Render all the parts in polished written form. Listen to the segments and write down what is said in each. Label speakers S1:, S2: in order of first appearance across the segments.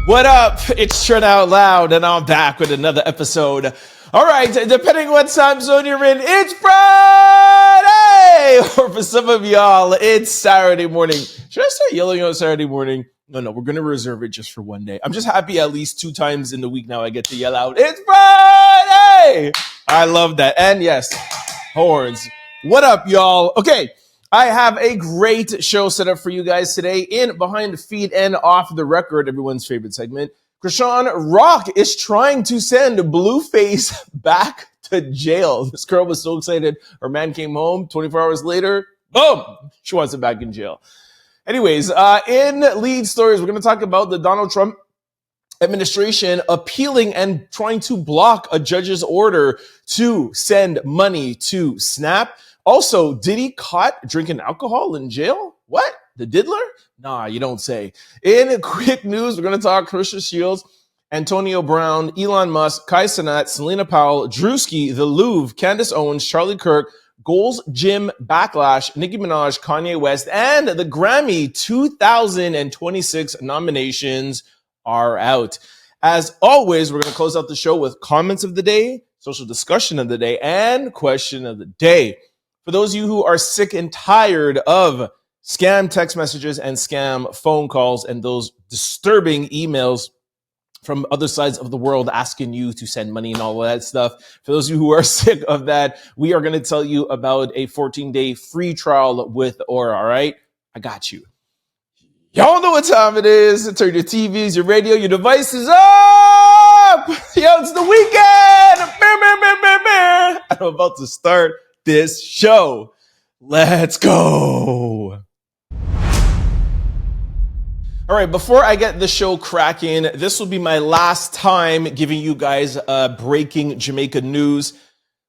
S1: What up? It's Trent Out Loud, and I'm back with another episode. All right, depending what time zone you're in, it's Friday! Or for some of y'all, it's Saturday morning. Should I start yelling out Saturday morning? No, we're going to reserve it just for one day. I'm just happy at least 2 times in the week now I get to yell out, it's Friday! I love that. And yes, horns. What up, y'all? Okay. I have a great show set up for you guys today in Behind the Feed and Off the Record, everyone's favorite segment. Chrisean Rock is trying to send Blueface back to jail. This girl was so excited. Her man came home 24 hours later. Boom! She wants him back in jail. Anyways, in lead stories, we're going to talk about the Donald Trump administration appealing and trying to block a judge's order to send money to Snap. Also, Diddy caught drinking alcohol in jail? What? The diddler? Nah, you don't say. In quick news, we're going to talk Clarrisa Shields, Antonio Brown, Elon Musk, Kai Cenat, Celina Powell, Druski, the Louve, Candance Owens, Charlie Kirk, Goals Gym, Backlash, Nicki Minaj, Kanye West, and the Grammy 2026 nominations are out. As always, we're going to close out the show with comments of the day, social discussion of the day, and question of the day. For those of you who are sick and tired of scam text messages and scam phone calls and those disturbing emails from other sides of the world asking you to send money and all of that stuff, for those of you who are sick of that, we are going to tell you about a 14-day free trial with Aura, all right? I got you. Y'all know what time it is. Turn your TVs, your radio, your devices up! Yo, it's the weekend! I'm about to start this show. Let's go. All right, before I get the show cracking, this will be my last time giving you guys breaking Jamaica news.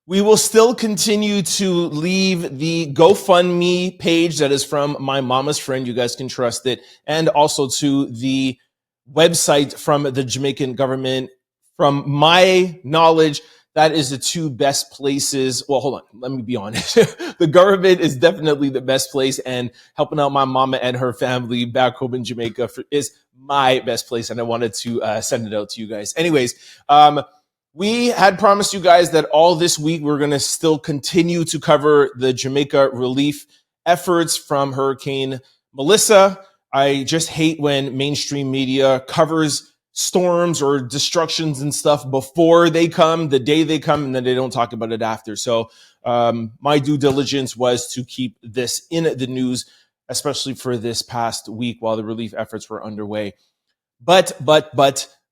S1: We will still continue to leave the GoFundMe page that is from my mama's friend. You guys can trust it. And also to the website from the Jamaican government. From my knowledge, that is the 2 best places. Well, hold on. Let me be honest. The government is definitely the best place, and helping out my mama and her family back home in Jamaica is my best place, and I wanted to send it out to you guys. Anyways, we had promised you guys that all this week we're going to still continue to cover the Jamaica relief efforts from Hurricane Melissa. I just hate when mainstream media covers storms or destructions and stuff before they come, the day they come, and then they don't talk about it after. So my due diligence was to keep this in the news, especially for this past week while the relief efforts were underway. But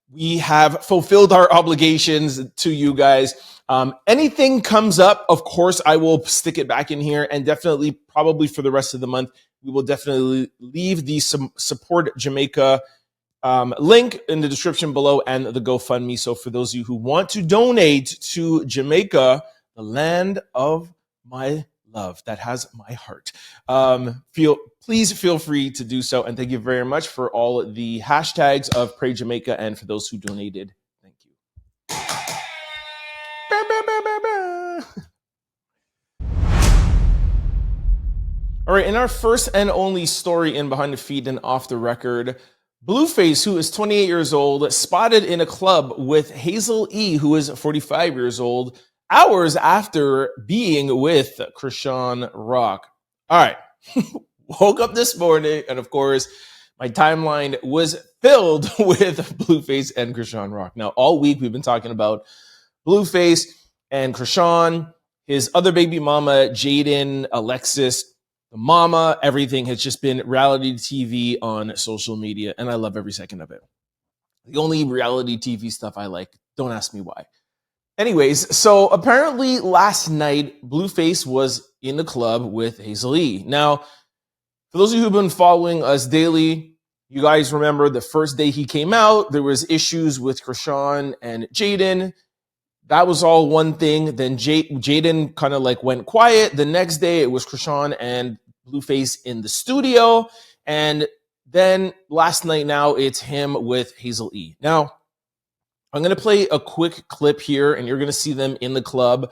S1: we have fulfilled our obligations to you guys. Anything comes up, of course, I will stick it back in here, and definitely probably for the rest of the month, we will definitely leave the Support Jamaica link in the description below and the GoFundMe. So for those of you who want to donate to Jamaica, the land of my love that has my heart, please feel free to do so. And thank you very much for all the hashtags of Pray Jamaica and for those who donated. Thank you. All right, in our first and only story in Behind the Feed and Off the Record, Blueface, who is 28 years old, spotted in a club with Hazel E., who is 45 years old, hours after being with Chrisean Rock. All right. Woke up this morning, and of course, my timeline was filled with Blueface and Chrisean Rock. Now, all week we've been talking about Blueface and Chrisean, his other baby mama, Jaden, Alexis, the mama. Everything has just been reality TV on social media, and I love every second of it. The only reality TV stuff I like. Don't ask me why. Anyways, so apparently last night, Blueface was in the club with Hazel E. Now, for those of you who've been following us daily, you guys remember the first day he came out, there was issues with Chrisean and Jaden. That was all one thing. Then Jaden kind of like went quiet. The next day, it was Chrisean and Blueface in the studio. And then last night now, it's him with Hazel E. Now, I'm going to play a quick clip here, and you're going to see them in the club,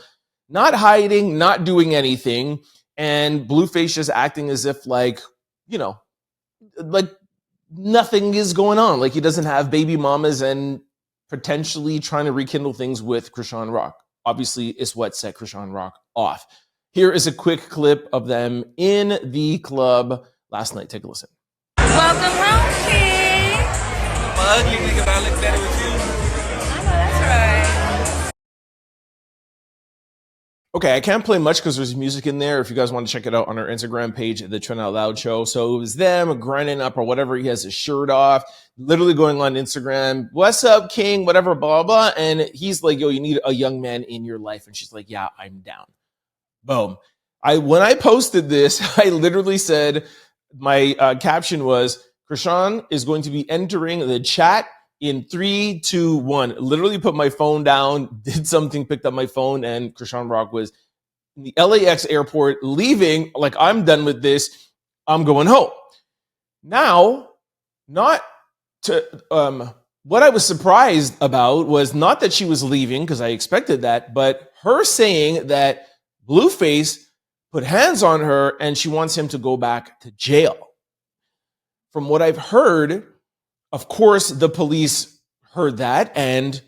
S1: not hiding, not doing anything. And Blueface just acting as if like, you know, like nothing is going on. Like, he doesn't have baby mamas and potentially trying to rekindle things with Chrisean Rock. Obviously, it's what set Chrisean Rock off. Here is a quick clip of them in the club last night. Take a listen.
S2: Welcome home, King.
S3: I'm an ugly nigga, but I look better with you.
S2: I know that's right.
S1: Okay, I can't play much because there's music in there. If you guys want to check it out on our Instagram page, the Trend Out Loud Show. So it was them grinding up or whatever. He has his shirt off, literally going on Instagram. What's up, King? Whatever, blah, blah. And he's like, yo, you need a young man in your life. And she's like, yeah, I'm down. Boom. When I posted this, I literally said, my caption was, Chrisean is going to be entering the chat in 3, 2, 1. Literally put my phone down, did something, picked up my phone, and Chrisean Rock was in the LAX airport leaving. Like, I'm done with this. I'm going home. Now, not to what I was surprised about was not that she was leaving, because I expected that, but her saying that Blueface put hands on her and she wants him to go back to jail. From what I've heard, of course, the police heard that, and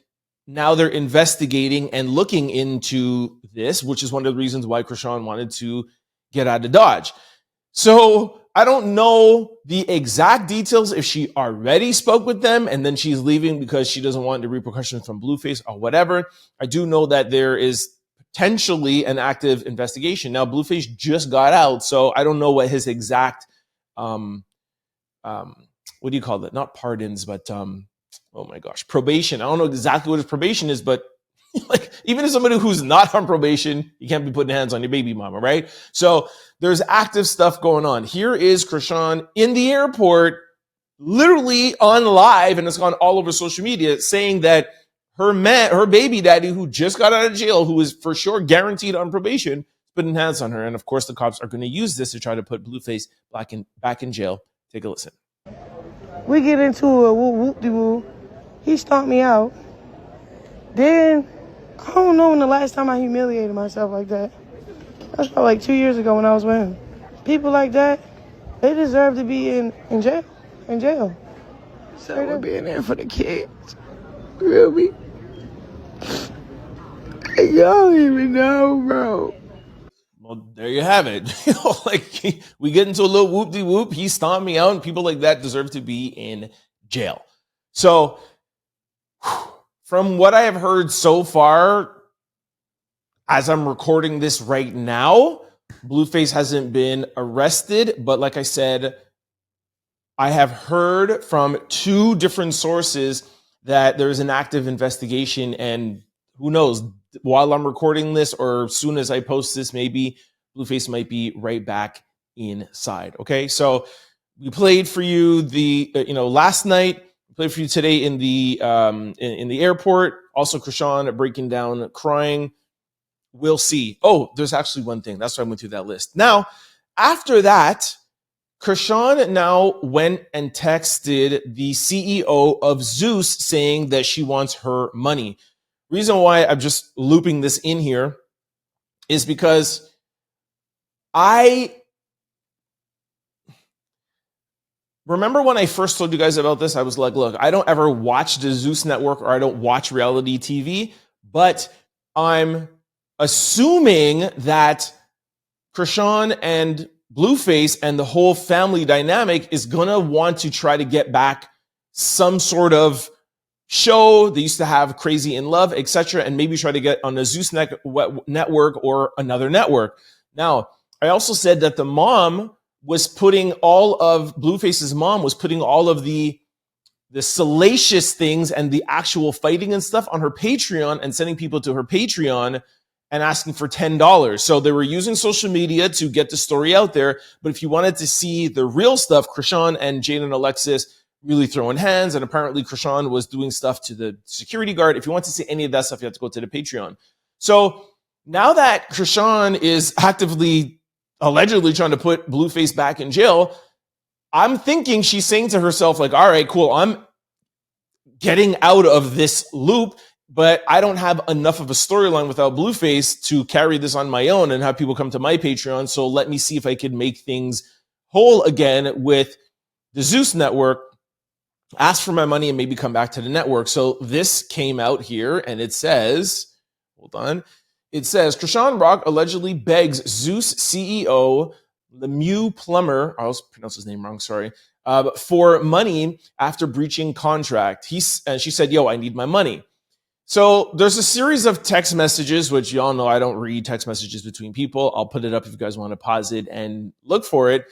S1: now they're investigating and looking into this, which is one of the reasons why Chrisean wanted to get out of Dodge. So I don't know the exact details, if she already spoke with them and then she's leaving because she doesn't want the repercussions from Blueface or whatever. I do know that there is potentially an active investigation. Now, Blueface just got out, so I don't know what his exact what do you call it? Not pardons, but oh my gosh, probation. I don't know exactly what his probation is, but like, even as somebody who's not on probation, you can't be putting hands on your baby mama, right? So there's active stuff going on. Here is Chrisean in the airport, literally on live, and it's gone all over social media, saying that her baby daddy, who just got out of jail, who is for sure guaranteed on probation, putting hands on her. And of course, the cops are going to use this to try to put Blueface back in jail. Take a listen.
S4: We get into a whoop-de-woo. He stomped me out. Then, I don't know when the last time I humiliated myself like that. That's probably like 2 years ago when I was with him. People like that, they deserve to be in jail. In jail. So we're being there for the kids. Really? You don't even know, bro.
S1: Well, there you have it. Like, we get into a little whoop-de-whoop. He stomped me out, and people like that deserve to be in jail. So, from what I have heard so far, as I'm recording this right now, Blueface hasn't been arrested. But like I said, I have heard from 2 different sources that there is an active investigation, and who knows, while I'm recording this or as soon as I post this, maybe Blueface might be right back inside. Okay, so we played for you the last night. We played for you today in the airport. Also, Chrisean breaking down, crying. We'll see. Oh, there's actually one thing. That's why I went through that list. Now, after that, Chrisean now went and texted the CEO of Zeus saying that she wants her money. Reason why I'm just looping this in here is because I remember when I first told you guys about this, I was like, look, I don't ever watch the Zeus network or I don't watch reality TV, but I'm assuming that Chrisean and Blueface and the whole family dynamic is going to want to try to get back some sort of show. They used to have Crazy in Love, etc., and maybe try to get on the Zeus network or another network. Now, I also said that the mom was putting all of Blueface's mom was putting all of the salacious things and the actual fighting and stuff on her Patreon and sending people to her Patreon and asking for $10. So they were using social media to get the story out there. But if you wanted to see the real stuff, Chrisean and Jane and Alexis really throwing hands, and apparently Chrisean was doing stuff to the security guard. If you want to see any of that stuff, you have to go to the Patreon. So now that Chrisean is actively, allegedly trying to put Blueface back in jail, I'm thinking she's saying to herself, like, all right, cool, I'm getting out of this loop, but I don't have enough of a storyline without Blueface to carry this on my own and have people come to my Patreon. So let me see if I can make things whole again with the Zeus network. ask for my money and maybe come back to the network. So this came out here and it says, hold on. It says Chrisean Rock allegedly begs Zeus CEO Lemieux Plummer, I always pronounce his name wrong, sorry, for money after breaching contract. She said, yo, I need my money. So there's a series of text messages, which y'all know I don't read text messages between people. I'll put it up if you guys want to pause it and look for it.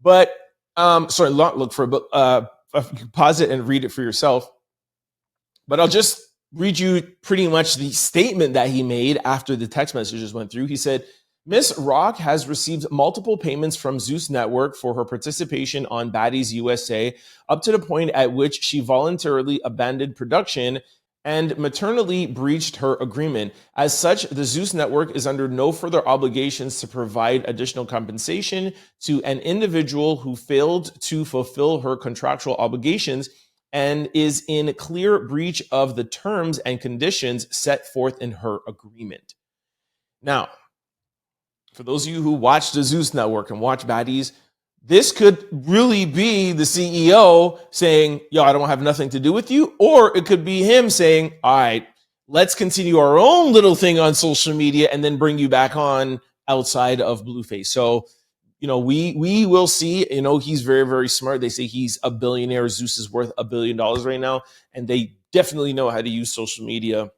S1: But, sorry, not look for it, but pause it and read it for yourself. But I'll just read you pretty much the statement that he made after the text messages went through. He said, Miss Rock has received multiple payments from Zeus Network for her participation on Baddies USA up to the point at which she voluntarily abandoned production and maternally breached her agreement. As such, the Zeus Network is under no further obligations to provide additional compensation to an individual who failed to fulfill her contractual obligations and is in clear breach of the terms and conditions set forth in her agreement. Now, for those of you who watch the Zeus Network and watch Baddies, this could really be the CEO saying, yo, I don't have nothing to do with you. Or it could be him saying, all right, let's continue our own little thing on social media and then bring you back on outside of Blueface. So, you know, we will see. You know, he's very, very smart. They say he's a billionaire. Zeus is worth $1 billion right now. And they definitely know how to use social media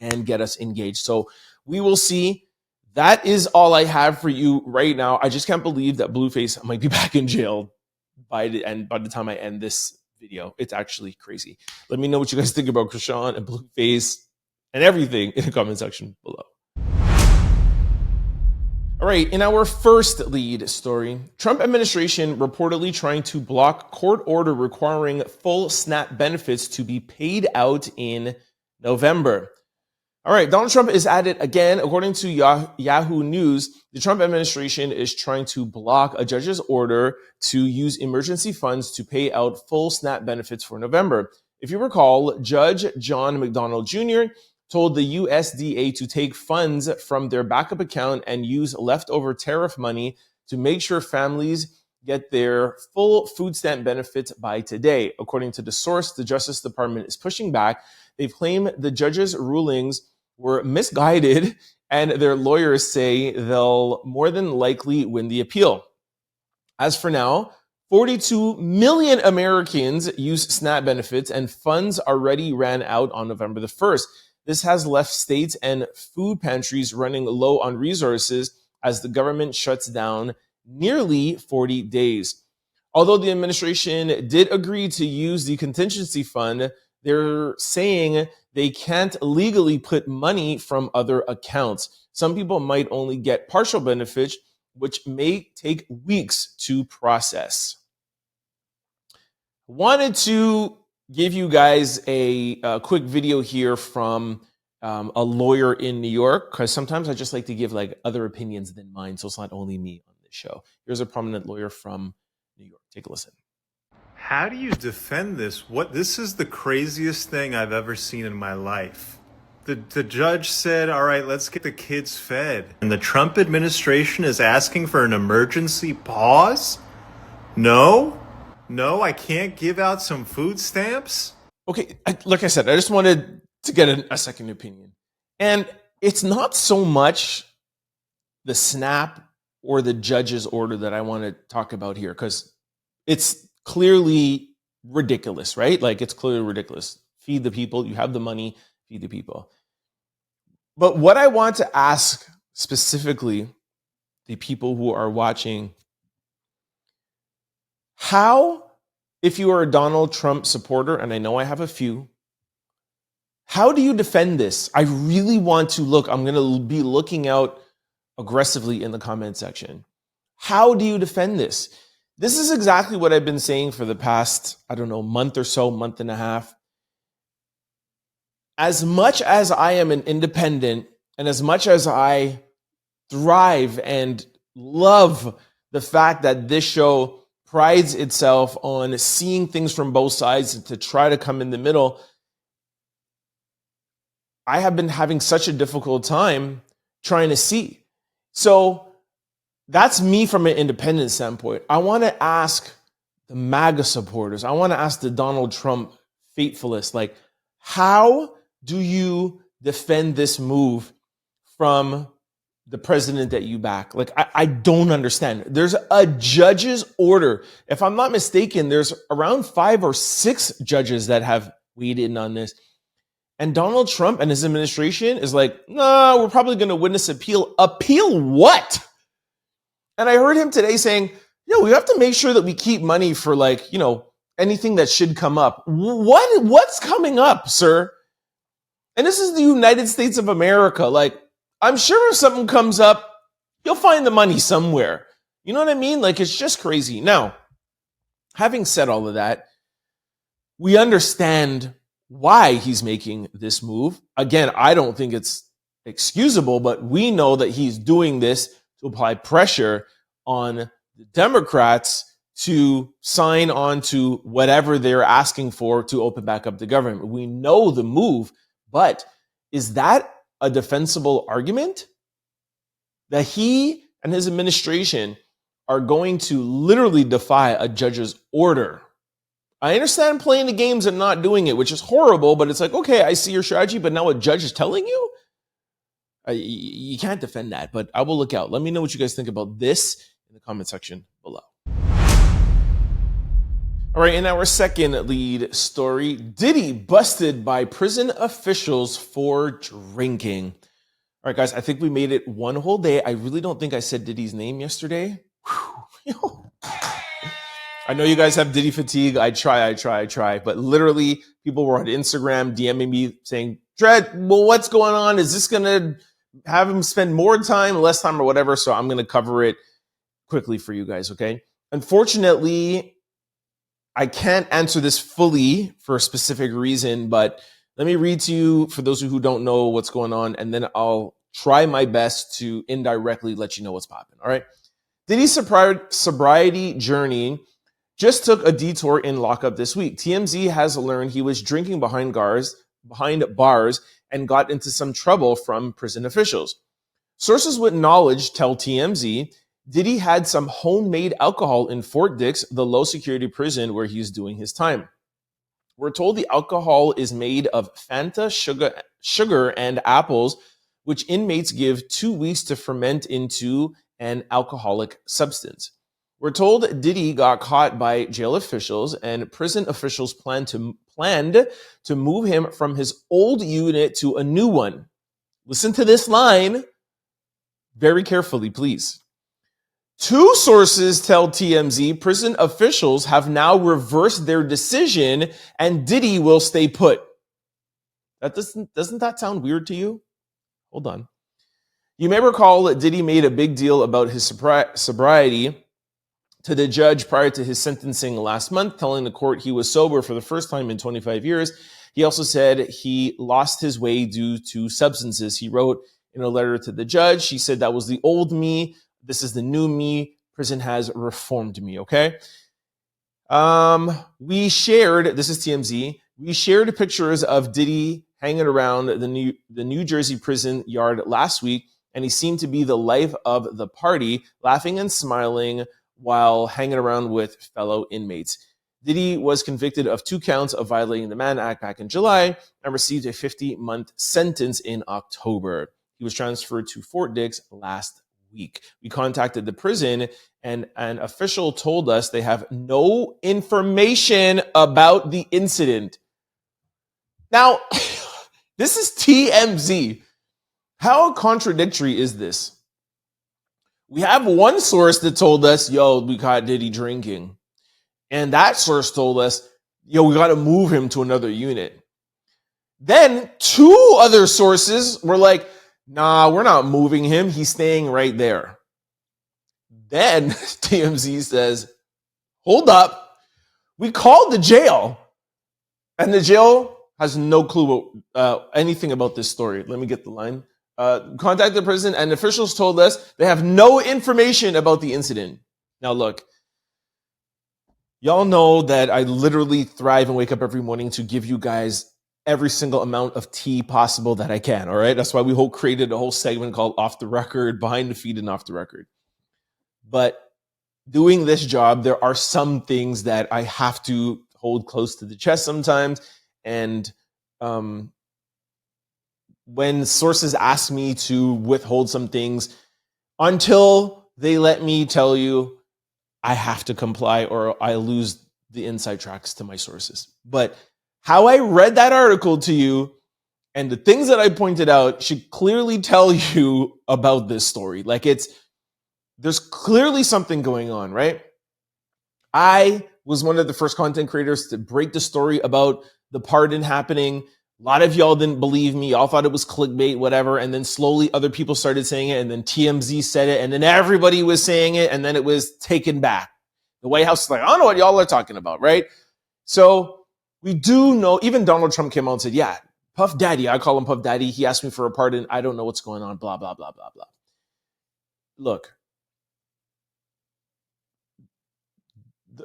S1: and get us engaged. So we will see. That is all I have for you right now. I just can't believe that Blueface might be back in jail by the time I end this video. It's actually crazy. Let me know what you guys think about Chrisean and Blueface and everything in the comment section below. All right, in our first lead story, Trump administration reportedly trying to block court order requiring full SNAP benefits to be paid out in November. All right, Donald Trump is at it again. According to Yahoo News, the Trump administration is trying to block a judge's order to use emergency funds to pay out full SNAP benefits for November. If you recall, Judge John McDonnell Jr. told the USDA to take funds from their backup account and use leftover tariff money to make sure families get their full food stamp benefits by today. According to the source, the Justice Department is pushing back. They've claimed the judge's rulings were misguided, and their lawyers say they'll more than likely win the appeal. As for now, 42 million Americans use SNAP benefits, and funds already ran out on November the 1st. This has left states and food pantries running low on resources as the government shuts down nearly 40 days. Although the administration did agree to use the contingency fund, they're saying they can't legally put money from other accounts. Some people might only get partial benefits, which may take weeks to process. Wanted to give you guys a quick video here from a lawyer in New York, because sometimes I just like to give like other opinions than mine, so it's not only me on this show. Here's a prominent lawyer from New York. Take a listen.
S5: How do you defend this? This is the craziest thing I've ever seen in my life. The judge said, all right, let's get the kids fed. And the Trump administration is asking for an emergency pause? No, I can't give out some food stamps?
S1: Okay, like I said, I just wanted to get a second opinion. And it's not so much the SNAP or the judge's order that I want to talk about here, because it's clearly ridiculous, right? Like, it's clearly ridiculous. Feed the people. You have the money, feed the people. But what I want to ask specifically the people who are watching, how, if you are a Donald Trump supporter, and I know I have a few, how do you defend this? I really want to look. I'm going to be looking out aggressively in the comment section. How do you defend this? This is exactly what I've been saying for the past, month or so, month and a half. As much as I am an independent and as much as I thrive and love the fact that this show prides itself on seeing things from both sides and to try to come in the middle, I have been having such a difficult time trying to see. So that's me from an independent standpoint. I want to ask the MAGA supporters. I want to ask the Donald Trump faithfulists, like, how do you defend this move from the president that you back? Like, I don't understand. There's a judge's order. If I'm not mistaken, there's around 5 or 6 judges that have weighed in on this. And Donald Trump and his administration is like, no, we're probably going to win this appeal. Appeal what? And I heard him today saying, we have to make sure that we keep money for, like, anything that should come up. What's coming up, sir? And this is the United States of America. Like, I'm sure if something comes up, you'll find the money somewhere. You know what I mean? Like, it's just crazy. Now, having said all of that, we understand why he's making this move. Again, I don't think it's excusable, but we know that he's doing this to apply pressure on the Democrats to sign on to whatever they're asking for to open back up the government. We know the move, but is that a defensible argument? That he and his administration are going to literally defy a judge's order? I understand playing the games and not doing it, which is horrible, but it's like, okay, I see your strategy, but now a judge is telling you? You can't defend that, but I will look out. Let me know what you guys think about this in the comment section below. All right, in our second lead story, Diddy busted by prison officials for drinking. All right, guys, I think we made it one whole day. I really don't think I said Diddy's name yesterday. I know you guys have Diddy fatigue. I try. But literally, people were on Instagram DMing me saying, Dred, well, what's going on? Is this going to have him spend more time, less time, or whatever? So I'm going to cover it quickly for you guys, okay? Unfortunately, I can't answer this fully for a specific reason, but let me read to you for those who don't know what's going on, and then I'll try my best to indirectly let you know what's popping, all right? Diddy's sobriety journey just took a detour in lockup this week. TMZ has learned he was drinking behind bars and got into some trouble from prison officials. Sources with knowledge tell TMZ Diddy had some homemade alcohol in Fort Dix, the low-security prison where he's doing his time. We're told the alcohol is made of Fanta, sugar, and apples, which inmates give 2 weeks to ferment into an alcoholic substance. We're told Diddy got caught by jail officials, and prison officials planned to move him from his old unit to a new one. Listen to this line very carefully, please. 2 sources tell TMZ prison officials have now reversed their decision and Diddy will stay put. Doesn't that sound weird to you? Hold on. You may recall that Diddy made a big deal about his sobriety to the judge prior to his sentencing last month, telling the court he was sober for the first time in 25 years. He also said he lost his way due to substances. He wrote in a letter to the judge, he said, that was the old me. This is the new me. Prison has reformed me, okay? We shared, this is TMZ, we shared pictures of Diddy hanging around the New Jersey prison yard last week, and he seemed to be the life of the party, laughing and smiling while hanging around with fellow inmates. Diddy was convicted of 2 counts of violating the Mann Act back in July and received a 50-month sentence in October. He was transferred to Fort Dix last week. We contacted the prison, and an official told us they have no information about the incident. Now, this is TMZ. How contradictory is this? We have one source that told us, we caught Diddy drinking. And that source told us, we got to move him to another unit. Then 2 other sources were like, nah, we're not moving him. He's staying right there. Then TMZ says, hold up. We called the jail. And the jail has no clue anything about this story. Let me get the line. Contacted the prison, and officials told us they have no information about the incident. Now, look, y'all know that I literally thrive and wake up every morning to give you guys every single amount of tea possible that I can, all right? That's why we created a whole segment called Off the Record, Behind the Feed, and Off the Record. But doing this job, there are some things that I have to hold close to the chest sometimes. And when sources ask me to withhold some things, until they let me tell you, I have to comply or I lose the inside tracks to my sources. But how I read that article to you and the things that I pointed out should clearly tell you about this story. Like there's clearly something going on, right? I was one of the first content creators to break the story about the pardon happening. A lot of y'all didn't believe me. Y'all thought it was clickbait, whatever. And then slowly other people started saying it. And then TMZ said it. And then everybody was saying it. And then it was taken back. The White House is like, I don't know what y'all are talking about, right? So we do know, even Donald Trump came out and said, yeah, Puff Daddy, I call him Puff Daddy. He asked me for a pardon. I don't know what's going on, blah, blah, blah, blah, blah. Look,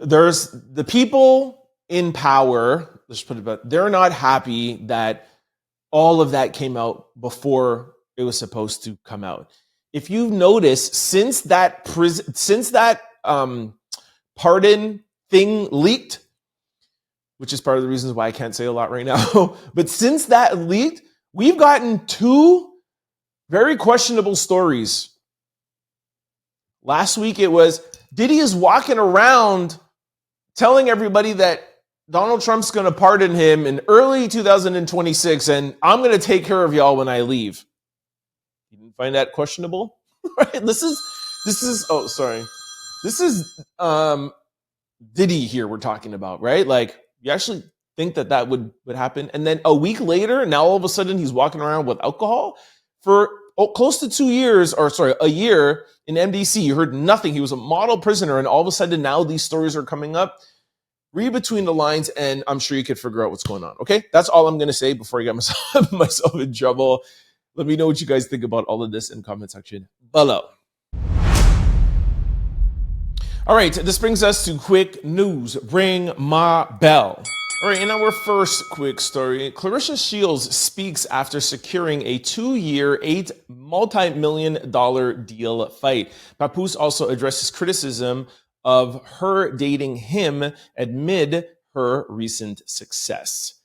S1: there's the people in power, let's put it about, they're not happy that all of that came out before it was supposed to come out. If you've noticed, since that pardon thing leaked, which is part of the reasons why I can't say a lot right now, but since that leaked, we've gotten two very questionable stories. Last week it was Diddy is walking around telling everybody that Donald Trump's going to pardon him in early 2026, and I'm going to take care of y'all when I leave. You didn't find that questionable? Right? This is oh, sorry. This is Diddy here we're talking about, right? Like, you actually think that would happen? And then a week later, now all of a sudden he's walking around with alcohol for close to 2 years, or sorry, a year in MDC. You heard nothing. He was a model prisoner, and all of a sudden now these stories are coming up. Read between the lines, and I'm sure you could figure out what's going on. Okay, that's all I'm going to say before I get myself in trouble. Let me know what you guys think about all of this in the comment section below. All right, this brings us to quick news. Ring my bell. All right, in our first quick story, Clarrisa Shields speaks after securing a 2-year, $8 multi-million-dollar deal fight. Papoose also addresses criticism of her dating him amid her recent success.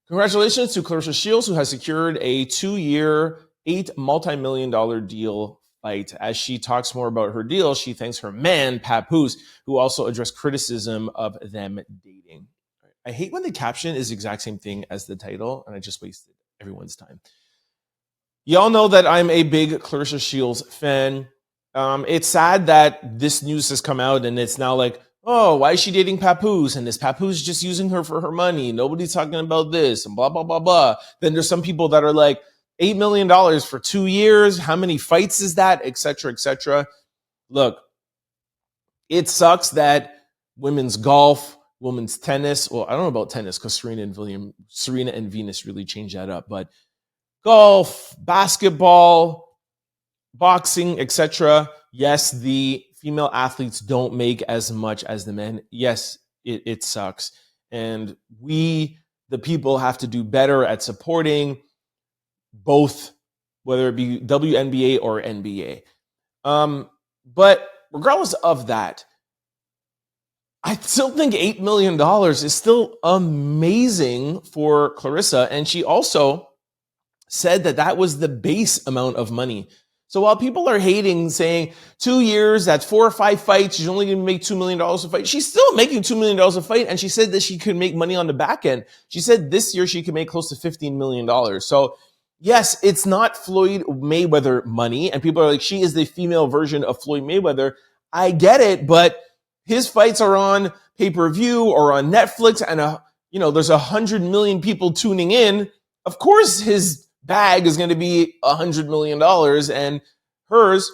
S1: Congratulations to Clarrisa Shields, who has secured a 2-year, $8 multi-million-dollar deal fight. As she talks more about her deal, she thanks her man, Papoose, who also addressed criticism of them dating. I hate when the caption is the exact same thing as the title, and I just wasted everyone's time. Y'all know that I'm a big Clarrisa Shields fan. It's sad that this news has come out and it's now like, oh, why is she dating Papoose? And is Papoose just using her for her money? Nobody's talking about this and blah, blah, blah, blah. Then there's some people that are like, $8 million for 2 years. How many fights is that? Et cetera, et cetera. Look, it sucks that women's golf, women's tennis, well, I don't know about tennis because Serena and Venus really changed that up, but golf, basketball, boxing, etc. Yes, the female athletes don't make as much as the men. Yes, it sucks. And we, the people, have to do better at supporting both, whether it be WNBA or NBA. But regardless of that, I still think $8 million is still amazing for Clarrisa. And she also said that was the base amount of money. So while people are hating, saying 2 years, that's 4 or 5 fights, she's only going to make $2 million a fight. She's still making $2 million a fight. And she said that she could make money on the back end. She said this year she could make close to $15 million. So yes, it's not Floyd Mayweather money. And people are like, she is the female version of Floyd Mayweather. I get it, but his fights are on pay-per-view or on Netflix, and there's 100 million people tuning in. Of course, his bag is going to be $100 million, and hers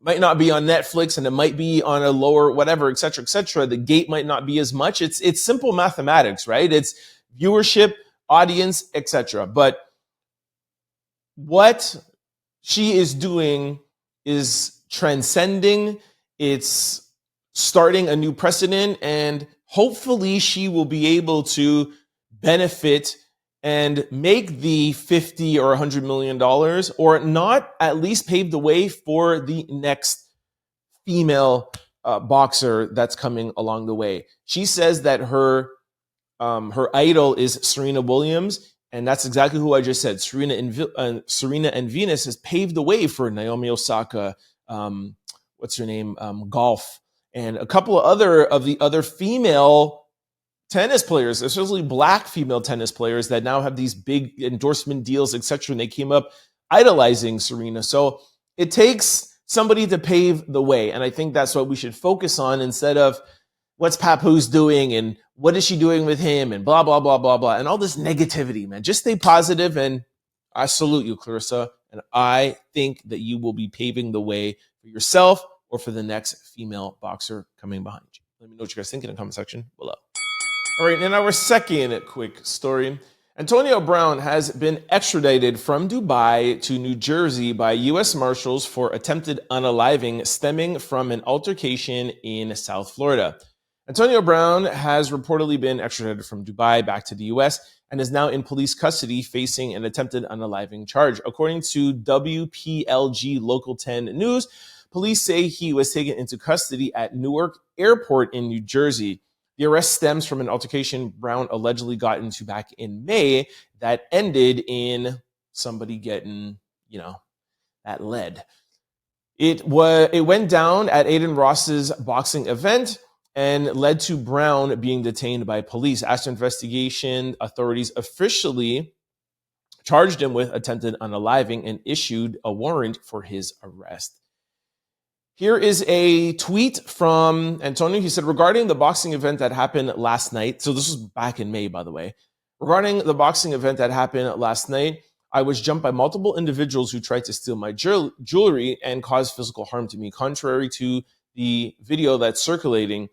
S1: might not be on Netflix, and it might be on a lower whatever, et cetera, et cetera. The gate might not be as much. It's simple mathematics, right? It's viewership, audience, et cetera. But what she is doing is transcending. It's starting a new precedent, and hopefully she will be able to benefit and make the $50 or $100 million, or not at least pave the way for the next female boxer that's coming along the way. She says that her idol is Serena Williams, and that's exactly who I just said. Serena and Venus has paved the way for Naomi Osaka, what's her name, Golf, and a couple of the other female tennis players, especially black female tennis players that now have these big endorsement deals, etc. And they came up idolizing Serena. So it takes somebody to pave the way. And I think that's what we should focus on instead of what's Papoose doing and what is she doing with him and blah, blah, blah, blah, blah. And all this negativity, man. Just stay positive. And I salute you, Clarrisa. And I think that you will be paving the way for yourself or for the next female boxer coming behind you. Let me know what you guys think in the comment section below. All right, and our second quick story. Antonio Brown has been extradited from Dubai to New Jersey by U.S. Marshals for attempted unaliving stemming from an altercation in South Florida. Antonio Brown has reportedly been extradited from Dubai back to the U.S. and is now in police custody facing an attempted unaliving charge. According to WPLG Local 10 News, police say he was taken into custody at Newark Airport in New Jersey. The arrest stems from an altercation Brown allegedly got into back in May that ended in somebody getting, that lead. It went down at Aiden Ross's boxing event and led to Brown being detained by police. After investigation, authorities officially charged him with attempted unaliving and issued a warrant for his arrest. Here is a tweet from Antonio. He said, regarding the boxing event that happened last night, so this was back in May, by the way. Regarding the boxing event that happened last night, I was jumped by multiple individuals who tried to steal my jewelry and cause physical harm to me. Contrary to the video that's circulating,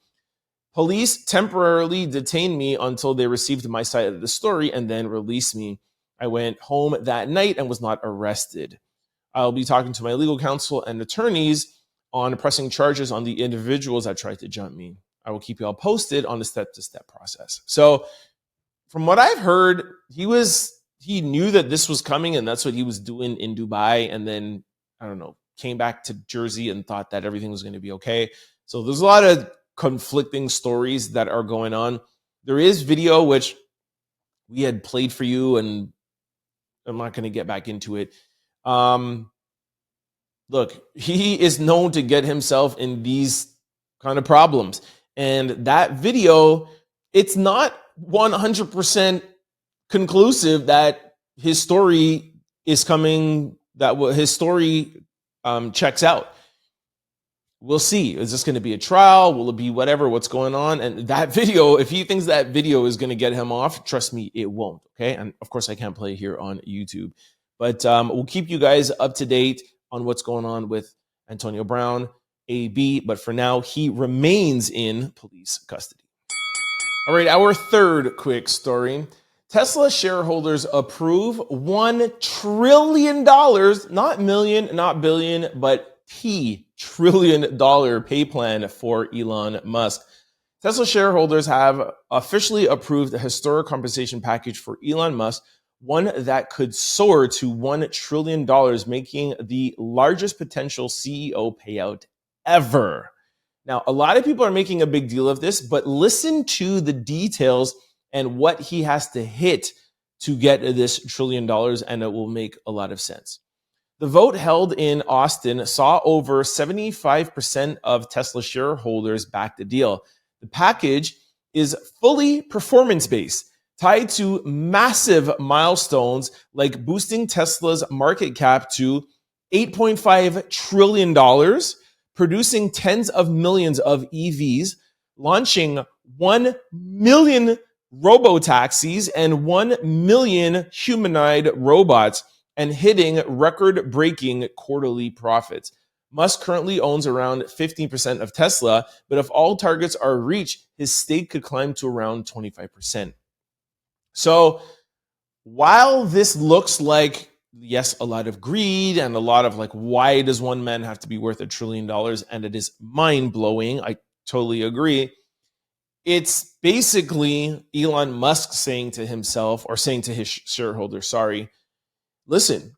S1: police temporarily detained me until they received my side of the story and then released me. I went home that night and was not arrested. I'll be talking to my legal counsel and attorneys on pressing charges on the individuals that tried to jump me. I will keep you all posted on the step-to-step process. So from what I've heard, he knew that this was coming and that's what he was doing in Dubai. And then, I don't know, came back to Jersey and thought that everything was going to be okay. So there's a lot of conflicting stories that are going on. There is video, which we had played for you, and I'm not going to get back into it. Look, he is known to get himself in these kind of problems. And that video, it's not 100% conclusive that his story is coming, that his story checks out. We'll see. Is this going to be a trial? Will it be whatever? What's going on? And that video, if he thinks that video is going to get him off, trust me, it won't. Okay. And of course, I can't play here on YouTube. But we'll keep you guys up to date on what's going on with Antonio Brown, AB. But for now, he remains in police custody. All right, our third quick story. Tesla shareholders approve $1 trillion, not million, not billion, but $1 trillion pay plan for Elon Musk. Tesla shareholders have officially approved a historic compensation package for Elon Musk, one that could soar to $1 trillion, making the largest potential CEO payout ever. Now, a lot of people are making a big deal of this, but listen to the details and what he has to hit to get this $1 trillion, and it will make a lot of sense. The vote held in Austin saw over 75% of Tesla shareholders back the deal. The package is fully performance-based, tied to massive milestones like boosting Tesla's market cap to $8.5 trillion, producing tens of millions of EVs, launching 1 million robo-taxis and 1 million humanoid robots, and hitting record-breaking quarterly profits. Musk currently owns around 15% of Tesla, but if all targets are reached, his stake could climb to around 25%. So while this looks like, yes, a lot of greed and a lot of like, why does one man have to be worth $1 trillion? And it is mind-blowing. I totally agree. It's basically Elon Musk saying to himself, or saying to his shareholders, listen,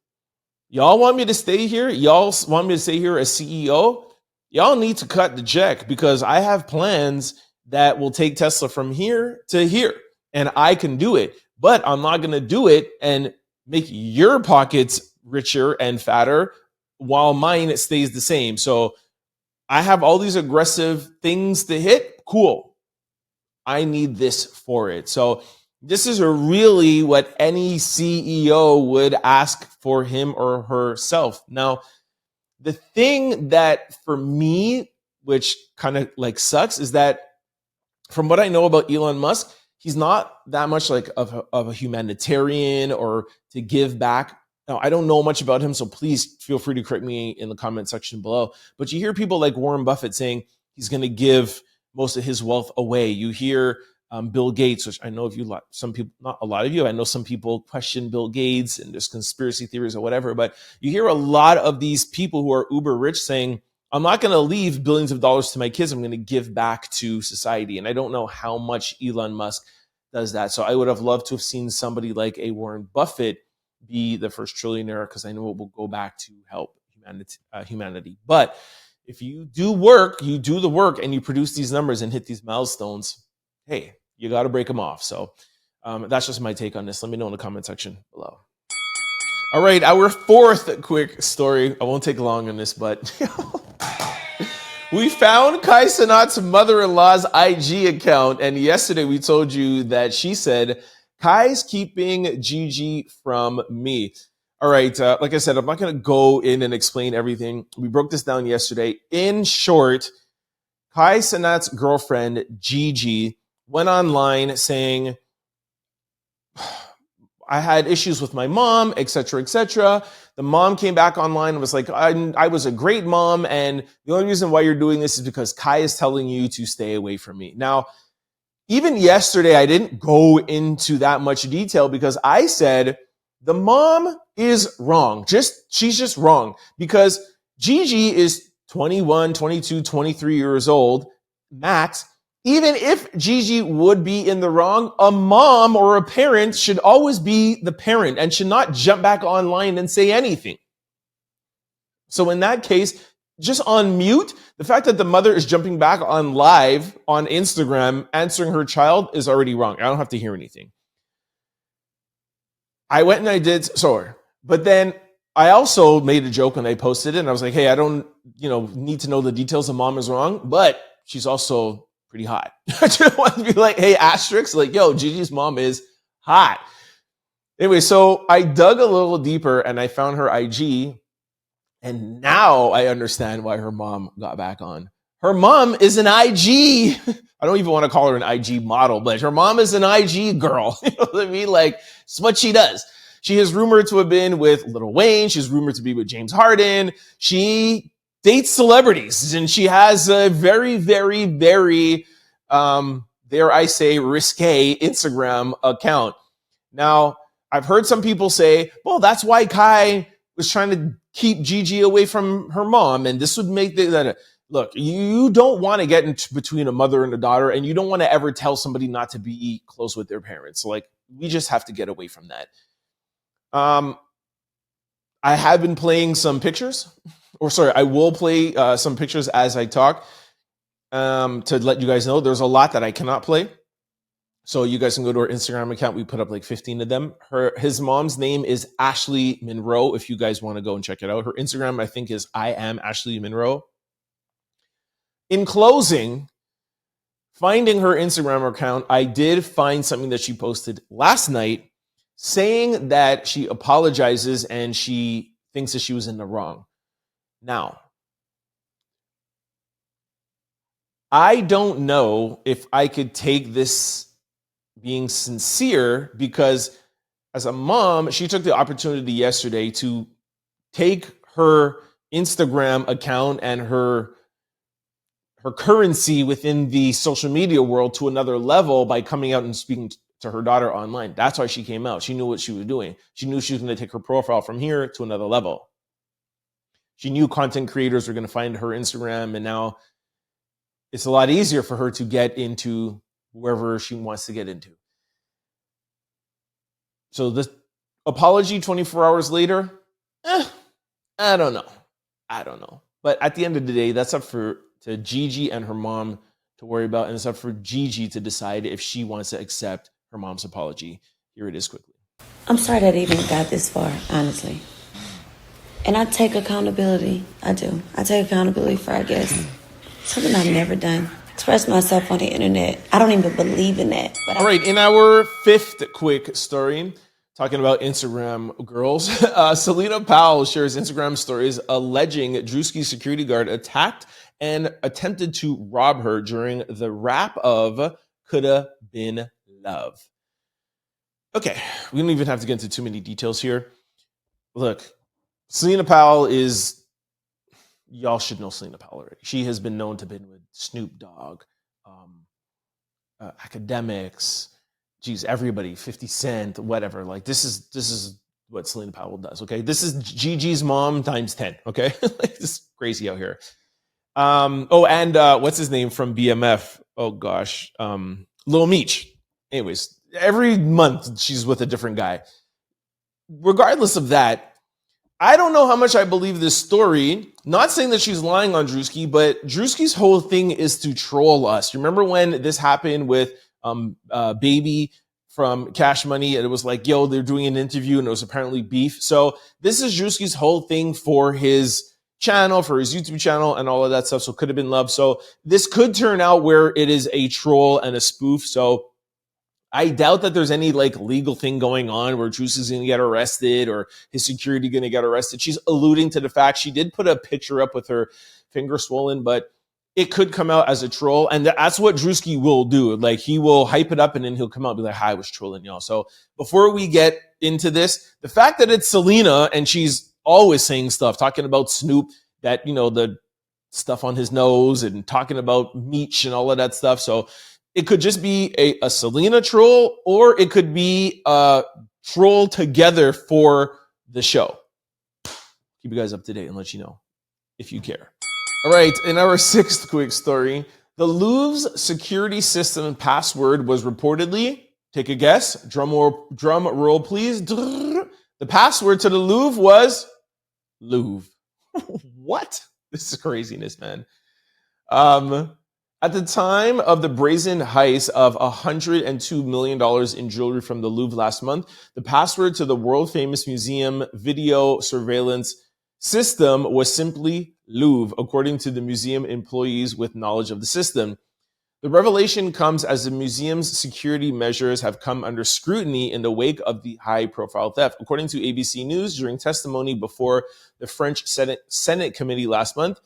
S1: y'all want me to stay here? Y'all want me to stay here as CEO? y'all need to cut the check because I have plans that will take Tesla from here to here, and I can do it. But I'm not going to do it and make your pockets richer and fatter while mine stays the same. So I have all these aggressive things to hit. Cool. I need this for it. So this is really what any CEO would ask for him or herself. Now, the thing that for me, which kind of like sucks, is that from what I know about Elon Musk, he's not that much like of a humanitarian or to give back. Now, I don't know much about him, so please feel free to correct me in the comment section below. But you hear people like Warren Buffett saying he's going to give most of his wealth away. You hear Bill Gates, which I know some people, not a lot of you, I know some people question Bill Gates and there's conspiracy theories or whatever, but you hear a lot of these people who are uber rich saying, I'm not going to leave billions of dollars to my kids. I'm going to give back to society. And I don't know how much Elon Musk does that. So I would have loved to have seen somebody like a Warren Buffett be the first trillionaire because I know it will go back to help humanity. But if you do work, you do the work and you produce these numbers and hit these milestones, hey, you got to break them off. So that's just my take on this. Let me know in the comment section below. All right, our fourth quick story. I won't take long on this, but we found Kai Cenat's mother-in-law's IG account. And yesterday we told you that she said, Kai's keeping Gigi from me. All right, like I said, I'm not going to go in and explain everything. We broke this down yesterday. In short, Kai Cenat's girlfriend, Gigi, went online saying, I had issues with my mom, etc., etc. The mom came back online and was like, I was a great mom, and the only reason why you're doing this is because Kai is telling you to stay away from me. Now, even yesterday, I didn't go into that much detail because I said the mom is wrong. She's just wrong because Gigi is 21, 22, 23 years old, max. Even if Gigi would be in the wrong, a mom or a parent should always be the parent and should not jump back online and say anything. So in that case, just on mute, the fact that the mother is jumping back on live on Instagram answering her child is already wrong. I don't have to hear anything. I went and I did, sorry. But then I also made a joke when I posted it and I was like, hey, I don't, need to know the details. The mom is wrong, but she's also pretty hot. I just want to be like, hey, asterisk, like, yo, Gigi's mom is hot. Anyway, so I dug a little deeper and I found her IG, and now I understand why her mom got back on. Her mom is an IG. I don't even want to call her an IG model, but her mom is an IG girl. You know what I mean? Like, it's what she does. She is rumored to have been with Lil Wayne. She's rumored to be with James Harden. She dates celebrities, and she has a very, very, very, dare I say, risque Instagram account. Now, I've heard some people say, well, that's why Kai was trying to keep Gigi away from her mom, and this would make that. Look, you don't want to get into between a mother and a daughter, and you don't want to ever tell somebody not to be close with their parents. Like, we just have to get away from that. I have been playing some pictures. I will play some pictures as I talk to let you guys know. There's a lot that I cannot play. So you guys can go to our Instagram account. We put up like 15 of them. His mom's name is Ashlee Monroe, if you guys want to go and check it out. Her Instagram, I think, is I am Ashlee Monroe. In closing, finding her Instagram account, I did find something that she posted last night saying that she apologizes and she thinks that she was in the wrong. Now, I don't know if I could take this being sincere because as a mom, she took the opportunity yesterday to take her Instagram account and her currency within the social media world to another level by coming out and speaking to her daughter online. That's why she came out. She knew what she was doing. She knew she was going to take her profile from here to another level. She knew content creators were going to find her Instagram, and now it's a lot easier for her to get into wherever she wants to get into. So this apology 24 hours later, I don't know. But at the end of the day, that's up to Gigi and her mom to worry about, and it's up for Gigi to decide if she wants to accept her mom's apology. Here it is quickly.
S6: I'm sorry that it even got this far, honestly. And I take accountability. I do. I take accountability for, I guess, something I've never done. Express myself on the internet. I don't even believe in that. But
S1: all right, in our fifth quick story, talking about Instagram girls, Celina Powell shares Instagram stories alleging Druski's security guard attacked and attempted to rob her during the rap of Coulda Been Love. Okay, we don't even have to get into too many details here. Look, Celina Powell is, y'all should know Celina Powell already. She has been known to have been with Snoop Dogg, academics, geez, everybody, 50 Cent, whatever. Like this is what Celina Powell does, okay? This is Gigi's mom times 10, okay? Like this is crazy out here. And what's his name from BMF? Oh gosh, Lil Meech. Anyways, every month she's with a different guy. Regardless of that, I don't know how much I believe this story. Not saying that she's lying on Druski, but Druski's whole thing is to troll us. You remember when this happened with Baby from Cash Money, and it was like, yo, they're doing an interview and it was apparently beef. So this is Druski's whole thing for his channel, for his YouTube channel and all of that stuff. So Could Have Been Love. So this could turn out where it is a troll and a spoof. So I doubt that there's any like legal thing going on where Druski's going to get arrested or his security going to get arrested. She's alluding to the fact she did put a picture up with her finger swollen, but it could come out as a troll. And that's what Druski will do. Like he will hype it up and then he'll come out and be like, hi, I was trolling y'all. So before we get into this, the fact that it's Celina and she's always saying stuff, talking about Snoop, that, you know, the stuff on his nose and talking about Meech and all of that stuff. So it could just be a Celina troll, or it could be a troll together for the show. Keep you guys up to date and let you know if you care. All right, in our sixth quick story, the Louve's security system password was reportedly, take a guess, drum roll please. The password to the Louve was Louve. What? This is craziness, man. At the time of the brazen heist of $102 million in jewelry from the Louvre last month, the password to the world-famous museum video surveillance system was simply Louve, according to the museum employees with knowledge of the system. The revelation comes as the museum's security measures have come under scrutiny in the wake of the high-profile theft. According to ABC News, during testimony before the French Senate committee last month,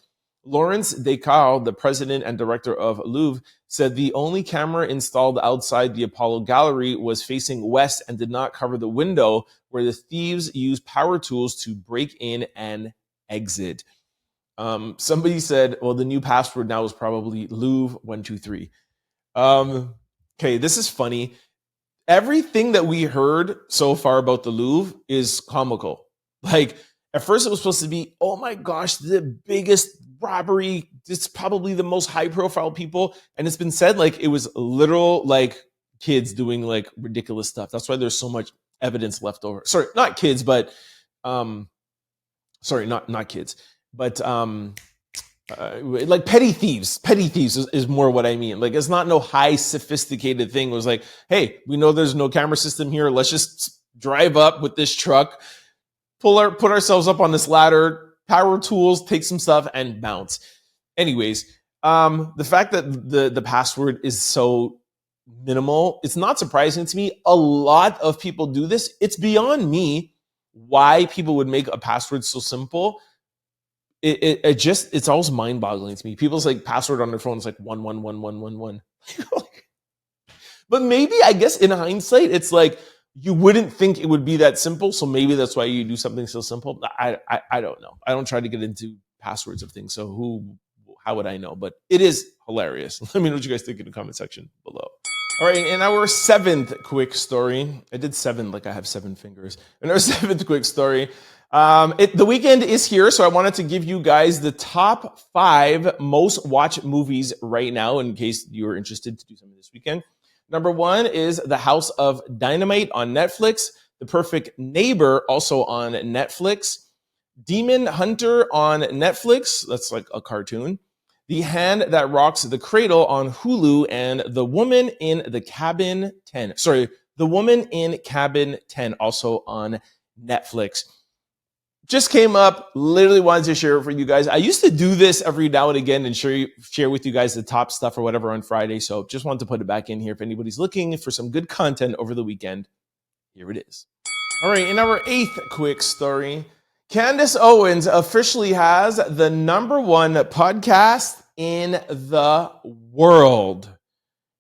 S1: Laurence Descartes, the president and director of Louve, said the only camera installed outside the Apollo Gallery was facing west and did not cover the window where the thieves used power tools to break in and exit. Somebody said, well, the new password now is probably Louve123. Okay, this is funny. Everything that we heard so far about the Louvre is comical. Like, at first it was supposed to be, oh my gosh, the biggest robbery. It's probably the most high profile people. And it's been said like it was literal like kids doing like ridiculous stuff. That's why there's so much evidence left over. Sorry, not kids, but not kids, but like petty thieves. Petty thieves is more what I mean. Like it's not no high sophisticated thing. It was like, hey, we know there's no camera system here. Let's just drive up with this truck, put ourselves up on this ladder, power tools, take some stuff and bounce. Anyways, the fact that the password is so minimal, it's not surprising to me. A lot of people do this. It's beyond me why people would make a password so simple. It's always mind-boggling to me. People's like password on their phone is like 1111111. But maybe I guess in hindsight, it's like you wouldn't think it would be that simple. So maybe that's why you do something so simple. I don't know. I don't try to get into passwords of things. So how would I know? But it is hilarious. Let me know what you guys think in the comment section below. All right, in our seventh quick story, I did 7 like I have 7 fingers. In our seventh quick story, the weekend is here, so I wanted to give you guys the top 5 most watched movies right now in case you're interested to do something this weekend. Number 1 is The House of Dynamite on Netflix. The Perfect Neighbor, also on Netflix. Demon Hunter on Netflix. That's like a cartoon. The Hand That Rocks the Cradle on Hulu, and The Woman in Cabin 10, also on Netflix. Just came up, literally wanted to share it for you guys. I used to do this every now and again and share with you guys the top stuff or whatever on Friday, so just wanted to put it back in here. If anybody's looking for some good content over the weekend, here it is. All right, in our 8th quick story, Candance Owens officially has the #1 podcast in the world.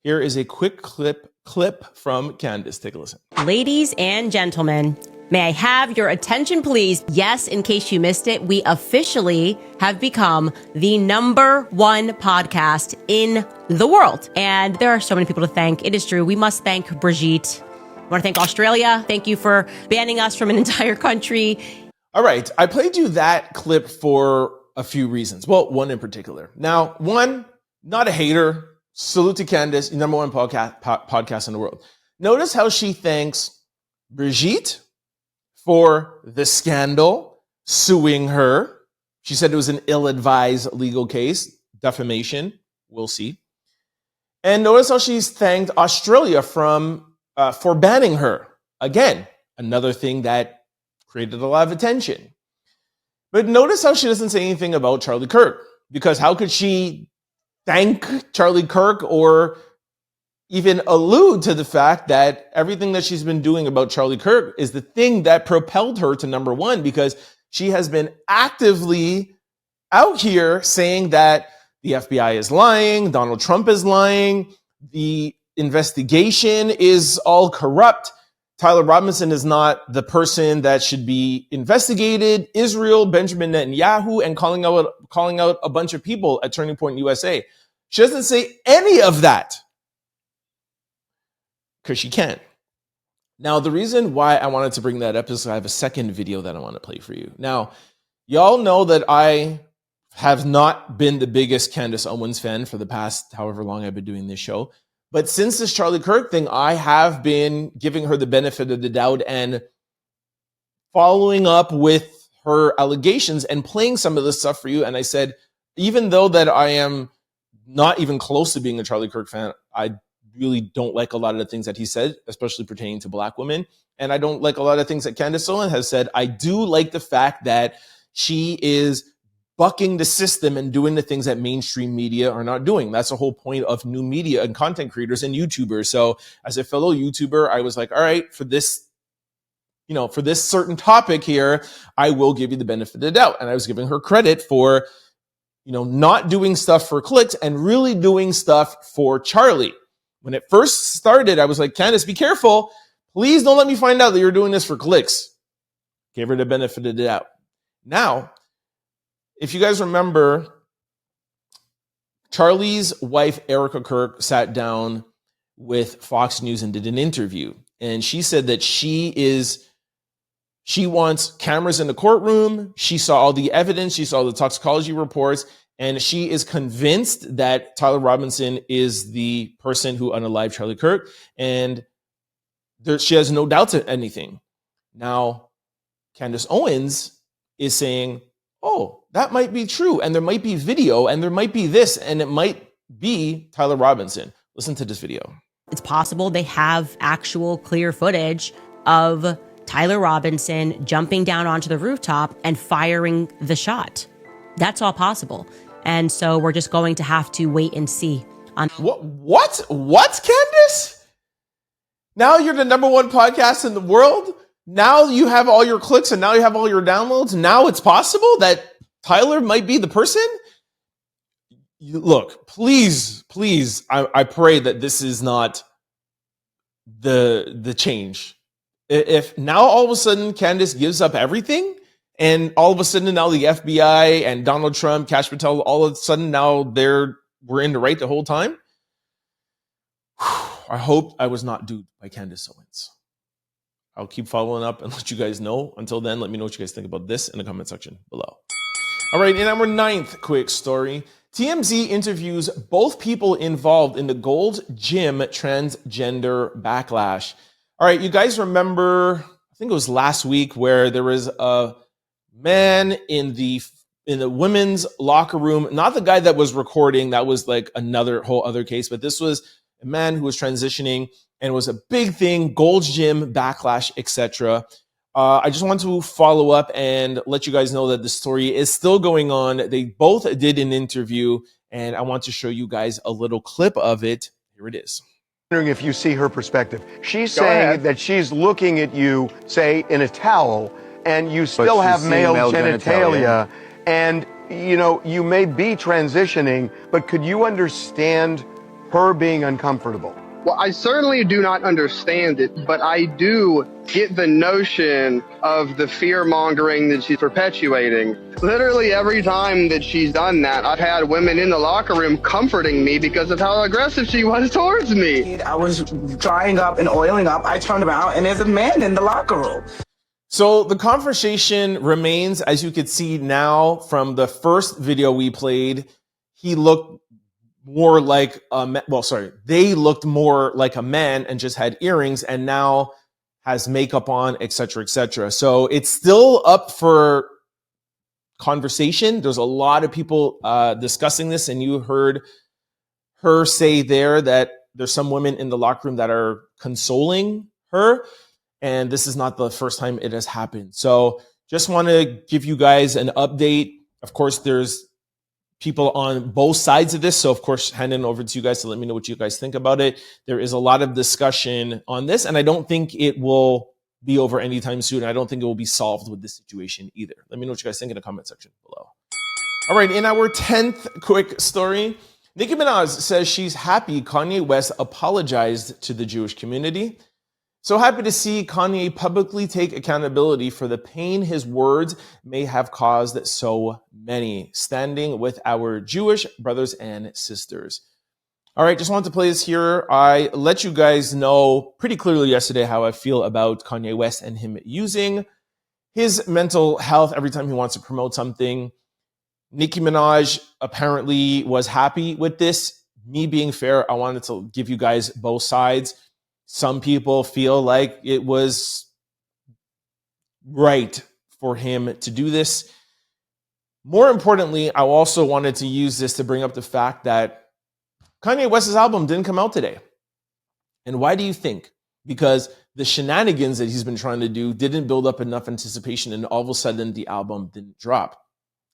S1: Here is a quick clip from Candance. Take a listen.
S7: Ladies and gentlemen, may I have your attention, please? Yes, in case you missed it, we officially have become the #1 podcast in the world. And there are so many people to thank. It is true. We must thank Brigitte. I want to thank Australia. Thank you for banning us from an entire country.
S1: All right, I played you that clip for a few reasons. Well, one in particular. Now, one, not a hater. Salute to Candance, #1 podcast in the world. Notice how she thanks Brigitte for the scandal, suing her. She said it was an ill-advised legal case, defamation. We'll see. And notice how she's thanked Australia for banning her. Again, another thing that created a lot of attention. But notice how she doesn't say anything about Charlie Kirk, because how could she thank Charlie Kirk or even allude to the fact that everything that she's been doing about Charlie Kirk is the thing that propelled her to #1, because she has been actively out here saying that the FBI is lying, Donald Trump is lying, the investigation is all corrupt, Tyler Robinson is not the person that should be investigated, Israel, Benjamin Netanyahu, and calling out a bunch of people at Turning Point USA. She doesn't say any of that because she can't. Now, the reason why I wanted to bring that up is I have a second video that I want to play for you. Now, y'all know that I have not been the biggest Candance Owens fan for the past however long I've been doing this show. But since this Charlie Kirk thing, I have been giving her the benefit of the doubt and following up with her allegations and playing some of this stuff for you. And I said, even though that I am not even close to being a Charlie Kirk fan, I really don't like a lot of the things that he said, especially pertaining to Black women. And I don't like a lot of things that Candance Owens has said. I do like the fact that she is bucking the system and doing the things that mainstream media are not doing. That's the whole point of new media and content creators and YouTubers. So as a fellow YouTuber, I was like, all right, for this certain topic here, I will give you the benefit of the doubt. And I was giving her credit for, not doing stuff for clicks and really doing stuff for Charlie. When it first started, I was like, Candance, be careful. Please don't let me find out that you're doing this for clicks. Gave her the benefit of the doubt. Now, if you guys remember, Charlie's wife, Erica Kirk, sat down with Fox News and did an interview. And she said that she wants cameras in the courtroom. She saw all the evidence. She saw the toxicology reports. And she is convinced that Tyler Robinson is the person who unalived Charlie Kirk. And she has no doubts at anything. Now, Candance Owens is saying, oh, that might be true. And there might be video and there might be this and it might be Tyler Robinson. Listen to this video.
S7: It's possible they have actual clear footage of Tyler Robinson jumping down onto the rooftop and firing the shot. That's all possible. And so we're just going to have to wait and see.
S1: What, Candance? Now you're the #1 podcast in the world? Now you have all your clicks and now you have all your downloads. Now it's possible that Tyler might be the person? Look, please, I pray that this is not the change. If now all of a sudden Candance gives up everything and all of a sudden now the FBI and Donald Trump, Kash Patel, all of a sudden now we're in the right the whole time. I hope I was not duped by Candance Owens. I'll keep following up and let you guys know. Until then, let me know what you guys think about this in the comment section below. All right, in our 9th quick story, TMZ interviews both people involved in the Gold's Gym transgender backlash. All right, you guys remember, I think it was last week, where there was a man in the women's locker room, not the guy that was recording, that was like another whole other case, but this was a man who was transitioning and it was a big thing, Gold's Gym, backlash, etc. I just want to follow up and let you guys know that the story is still going on. They both did an interview and I want to show you guys a little clip of it. Here it is.
S8: Wondering if you see her perspective. She's saying that she's looking at you, say, in a towel, and you still have male genitalia, and, you know, you may be transitioning, but could you understand her being uncomfortable?
S9: Well, I certainly do not understand it, but I do get the notion of the fear-mongering that she's perpetuating. Literally every time that she's done that, I've had women in the locker room comforting me because of how aggressive she was towards me.
S10: I was drying up and oiling up. I turned around and there's a man in the locker room.
S1: So the conversation remains, as you can see now from the first video we played, he looked more like they looked more like a man and just had earrings and now has makeup on, etc., etc. So it's still up for conversation. There's a lot of people discussing this, and you heard her say there that there's some women in the locker room that are consoling her, and this is not the first time it has happened. So just want to give you guys an update. Of course, there's people on both sides of this. So of course, handing over to you guys to let me know what you guys think about it. There is a lot of discussion on this, and I don't think it will be over anytime soon. I don't think it will be solved with this situation either. Let me know what you guys think in the comment section below. All right, in our 10th quick story, Nicki Minaj says she's happy Kanye West apologized to the Jewish community. So happy to see Kanye publicly take accountability for the pain his words may have caused so many, standing with our Jewish brothers and sisters. All right, just wanted to play this here. I let you guys know pretty clearly yesterday how I feel about Kanye West and him using his mental health every time he wants to promote something. Nicki Minaj apparently was happy with this. Me being fair, I wanted to give you guys both sides. Some people feel like it was right for him to do this. More importantly, I also wanted to use this to bring up the fact that Kanye West's album didn't come out today. And why do you think? Because the shenanigans that he's been trying to do didn't build up enough anticipation, and all of a sudden the album didn't drop.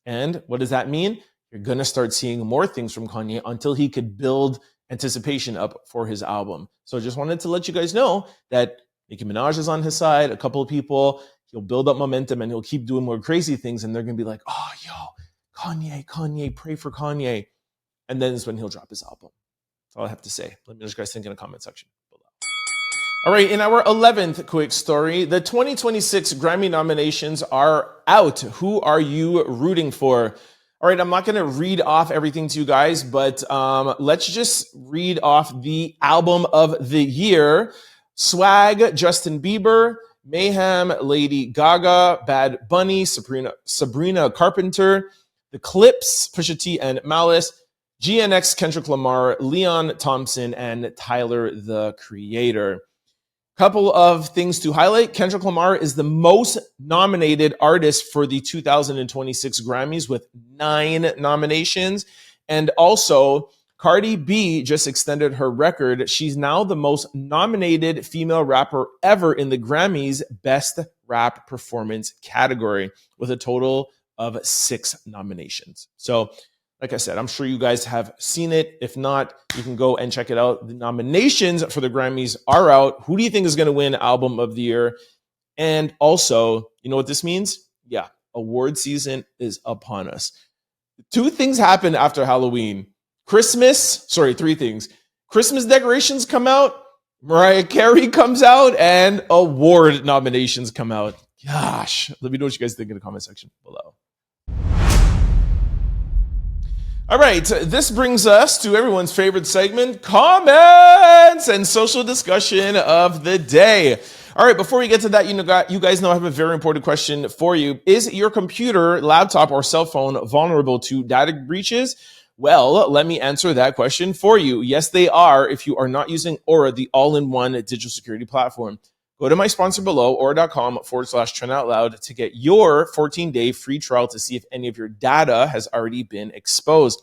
S1: And what does that mean? You're going to start seeing more things from Kanye until he could build anticipation up for his album. So just wanted to let you guys know that Nicki Minaj is on his side. A couple of people, he'll build up momentum and he'll keep doing more crazy things. And they're going to be like, oh, yo, Kanye, pray for Kanye. And then is when he'll drop his album. That's all I have to say. Let me know what you guys think in the comment section below. All right, in our 11th quick story, the 2026 Grammy nominations are out. Who are you rooting for? All right, I'm not going to read off everything to you guys, but let's just read off the album of the year. Swag, Justin Bieber. Mayhem, Lady Gaga. Bad Bunny, Sabrina Carpenter. The Clips, Pusha T and Malice. GNX, Kendrick Lamar. Leon Thompson, and Tyler, the Creator. Couple of things to highlight. Kendrick Lamar is the most nominated artist for the 2026 Grammys with 9 nominations. And also, Cardi B just extended her record. She's now the most nominated female rapper ever in the Grammys Best Rap Performance category with a total of 6 nominations. So, like I said, I'm sure you guys have seen it. If not, you can go and check it out. The nominations for the Grammys are out. Who do you think is going to win Album of the Year? And also, you know what this means? Yeah, award season is upon us. 2 things happen after Halloween. 3 things. Christmas decorations come out, Mariah Carey comes out, and award nominations come out. Gosh, let me know what you guys think in the comment section below. All right, this brings us to everyone's favorite segment, comments and social discussion of the day. All right, before we get to that, you guys know I have a very important question for you. Is your computer, laptop, or cell phone vulnerable to data breaches? Well, let me answer that question for you. Yes, they are if you are not using Aura, the all-in-one digital security platform. Go to my sponsor below, aura.com/trend-out-loud to get your 14-day free trial to see if any of your data has already been exposed.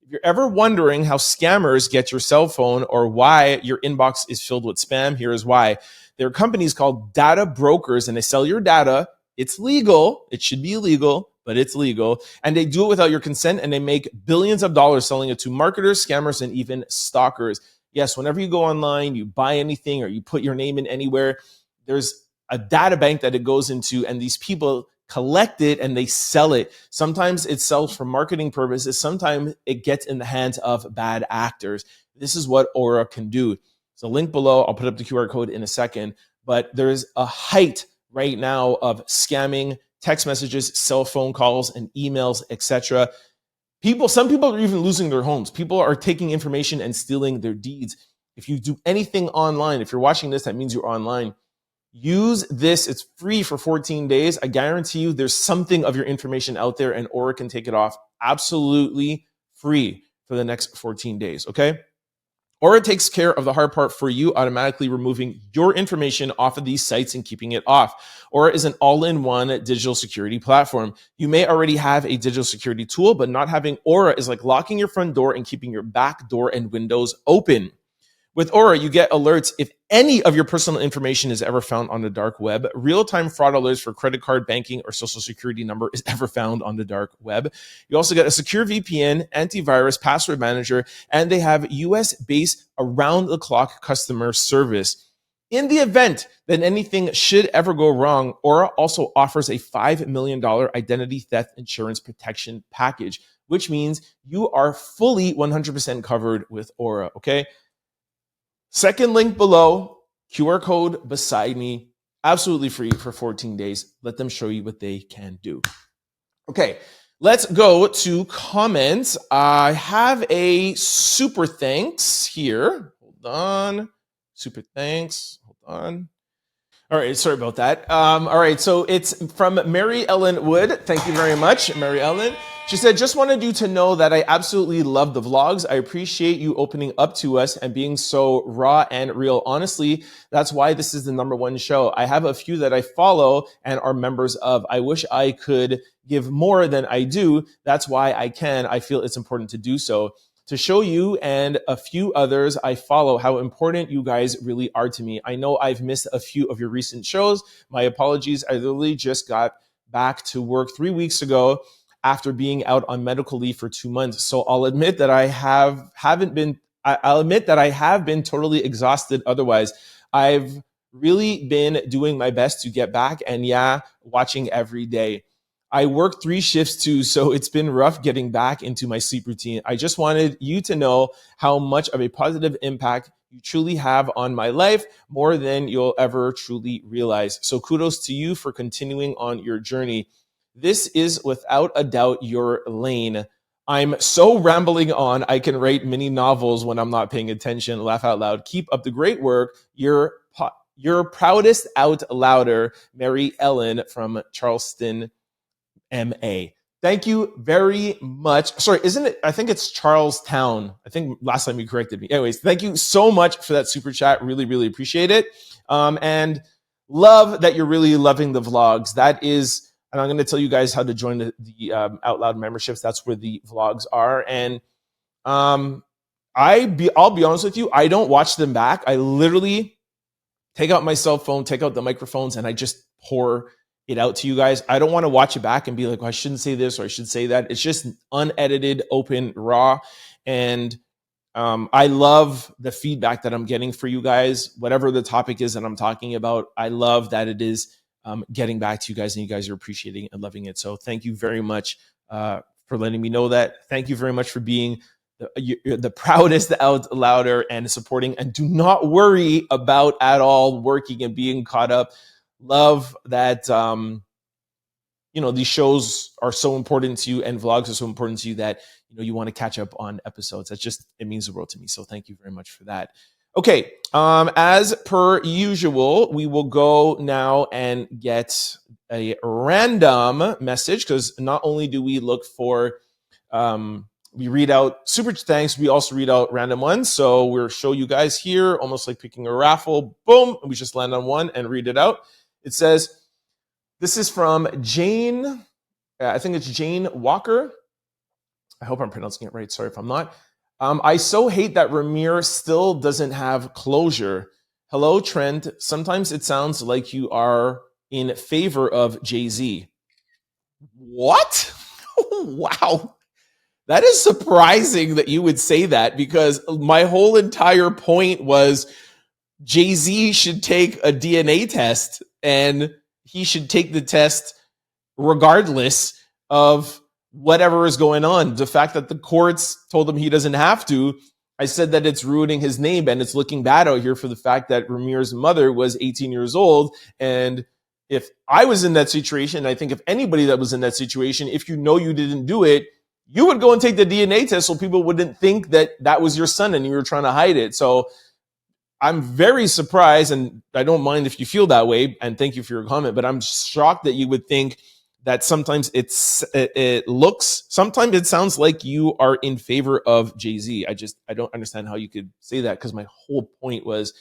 S1: If you're ever wondering how scammers get your cell phone or why your inbox is filled with spam, here is why. There are companies called data brokers, and they sell your data. It's legal. It should be illegal, but it's legal. And they do it without your consent, and they make billions of dollars selling it to marketers, scammers, and even stalkers. Yes, whenever you go online, you buy anything or you put your name in anywhere, there's a data bank that it goes into, and these people collect it and they sell it. Sometimes it sells for marketing purposes. Sometimes it gets in the hands of bad actors. This is what Aura can do. So link below, I'll put up the QR code in a second, but there's a height right now of scamming, text messages, cell phone calls, and emails, etc. Some people are even losing their homes. People are taking information and stealing their deeds. If you do anything online, if you're watching this, that means you're online. Use this. It's free for 14 days. I guarantee you there's something of your information out there, and Aura can take it off absolutely free for the next 14 days, okay? Aura takes care of the hard part for you, automatically removing your information off of these sites and keeping it off. Aura is an all-in-one digital security platform. You may already have a digital security tool, but not having Aura is like locking your front door and keeping your back door and windows open. With Aura, you get alerts if any of your personal information is ever found on the dark web. Real-time fraud alerts for credit card, banking, or social security number is ever found on the dark web. You also get a secure VPN, antivirus, password manager, and they have US-based around-the-clock customer service. In the event that anything should ever go wrong, Aura also offers a $5 million identity theft insurance protection package, which means you are fully 100% covered with Aura, okay? Second link below, QR code beside me, absolutely free for 14 days. Let them show you what they can do. Okay, let's go to comments. I have a super thanks here. Hold on. Super thanks. Hold on. All right, sorry about that. All right, so it's from Mary Ellen Wood. Thank you very much, Mary Ellen. She said, just wanted you to know that I absolutely love the vlogs. I appreciate you opening up to us and being so raw and real. Honestly, that's why this is the #1 show. I have a few that I follow and are members of. I wish I could give more than I do. That's why I can. I feel it's important to do so. To show you and a few others I follow how important you guys really are to me. I know I've missed a few of your recent shows. My apologies. I literally just got back to work 3 weeks ago after being out on medical leave for 2 months. So I'll admit that I'll admit that I have been totally exhausted otherwise. I've really been doing my best to get back and watching every day. I work 3 shifts too, so it's been rough getting back into my sleep routine. I just wanted you to know how much of a positive impact you truly have on my life, more than you'll ever truly realize. So kudos to you for continuing on your journey. This is without a doubt your lane. I'm so rambling on. I can write mini novels when I'm not paying attention. Laugh out loud. Keep up the great work. Your proudest out louder, Mary Ellen from Charleston, MA. Thank you very much. Sorry, isn't it? I think it's Charlestown. I think last time you corrected me. Anyways, thank you so much for that super chat. Really, really appreciate it. And love that you're really loving the vlogs. That is... And I'm going to tell you guys how to join the Out Loud memberships. That's where the vlogs are. And I'll be honest with you, I don't watch them back. I literally take out my cell phone, take out the microphones, and I just pour it out to you guys. I don't want to watch it back and be like, well, I shouldn't say this or I should say that. It's just unedited, open, raw. And I love the feedback that I'm getting for you guys. Whatever the topic is that I'm talking about, I love that it is getting back to you guys, and you guys are appreciating and loving it. So thank you very much for letting me know that. Thank you very much for being the proudest out louder and supporting, and do not worry about at all working and being caught up. Love that, these shows are so important to you and vlogs are so important to you that, you want to catch up on episodes. It means the world to me. So thank you very much for that. Okay, as per usual, we will go now and get a random message, because not only do we look for We read out super thanks. We also read out random ones. So we'll show you guys here, almost like picking a raffle. Boom. We just land on one and read it out. It says, this is from Jane. I think it's Jane Walker. I hope I'm pronouncing it right. Sorry if I'm not. I so hate that Ramir still doesn't have closure. Hello, Trent. Sometimes it sounds like you are in favor of Jay-Z. What? Wow. That is surprising that you would say that, because my whole entire point was Jay-Z should take a DNA test, and he should take the test regardless of whatever is going on. The fact that the courts told him he doesn't have to, I said that it's ruining his name, and it's looking bad out here for the fact that Ramir's mother was 18 years old. And if I was in that situation, I think if anybody that was in that situation, if you know you didn't do it, you would go and take the DNA test so people wouldn't think that that was your son and you were trying to hide it. So I'm very surprised, and I don't mind if you feel that way, and thank you for your comment, but I'm shocked that you would think that sometimes it sounds like you are in favor of Jay-Z. I don't understand how you could say that, because my whole point was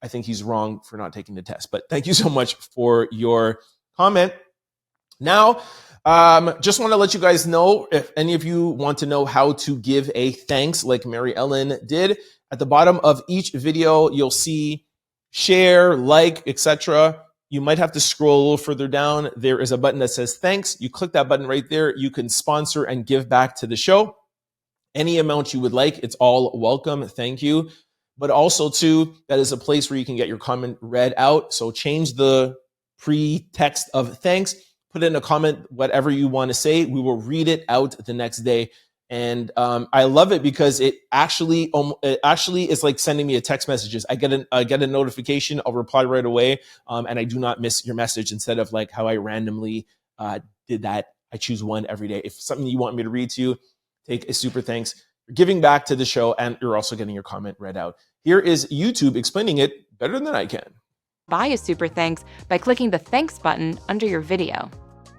S1: I think he's wrong for not taking the test. But thank you so much for your comment. Now, just want to let you guys know, if any of you want to know how to give a thanks like Mary Ellen did, at the bottom of each video, you'll see share, like, etc. You might have to scroll a little further down. There is a button that says thanks. You click that button right there. You can sponsor and give back to the show. Any amount you would like, it's all welcome. Thank you. But also, too, that is a place where you can get your comment read out. So change the pre-text of thanks. Put in a comment, whatever you want to say. We will read it out the next day. And I love it because it actually is like sending me a text messages. I get a notification. I'll reply right away, and I do not miss your message. Instead of like how I randomly did that, I choose one every day. If something you want me to read to you, take a super thanks. You're giving back to the show, and you're also getting your comment read out. Here is YouTube explaining it better than I can.
S11: Buy a super thanks by clicking the thanks button under your video.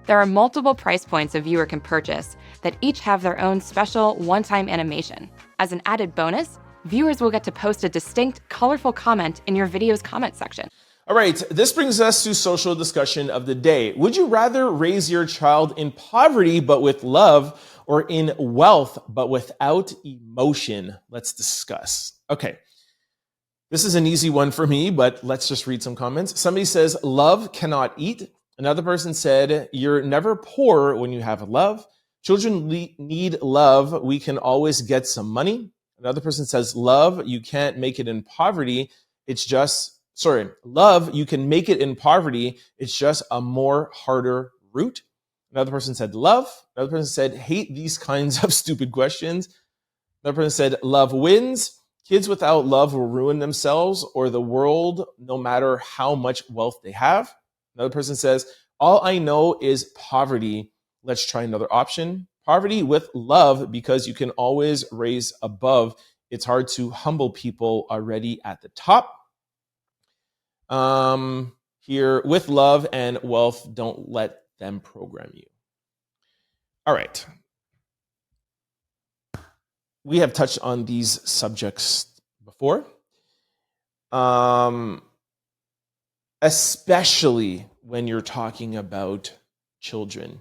S11: There are multiple price points a viewer can purchase that each have their own special one-time animation. As an added bonus, viewers will get to post a distinct, colorful comment in your video's comment section.
S1: All right, this brings us to social discussion of the day. Would you rather raise your child in poverty but with love, or in wealth but without emotion? Let's discuss. Okay, this is an easy one for me, but let's just read some comments. Somebody says, love cannot eat. Another person said, you're never poor when you have love. Children need love. We can always get some money. Another person says, love, you can't make it in poverty. Love, you can make it in poverty. It's just a more harder route. Another person said, love. Another person said, hate these kinds of stupid questions. Another person said, love wins. Kids without love will ruin themselves or the world, no matter how much wealth they have. Another person says, all I know is poverty. Let's try another option. Poverty with love, because you can always raise above. It's hard to humble people already at the top. Here, with love and wealth, don't let them program you. All right. We have touched on these subjects before. Especially when you're talking about children.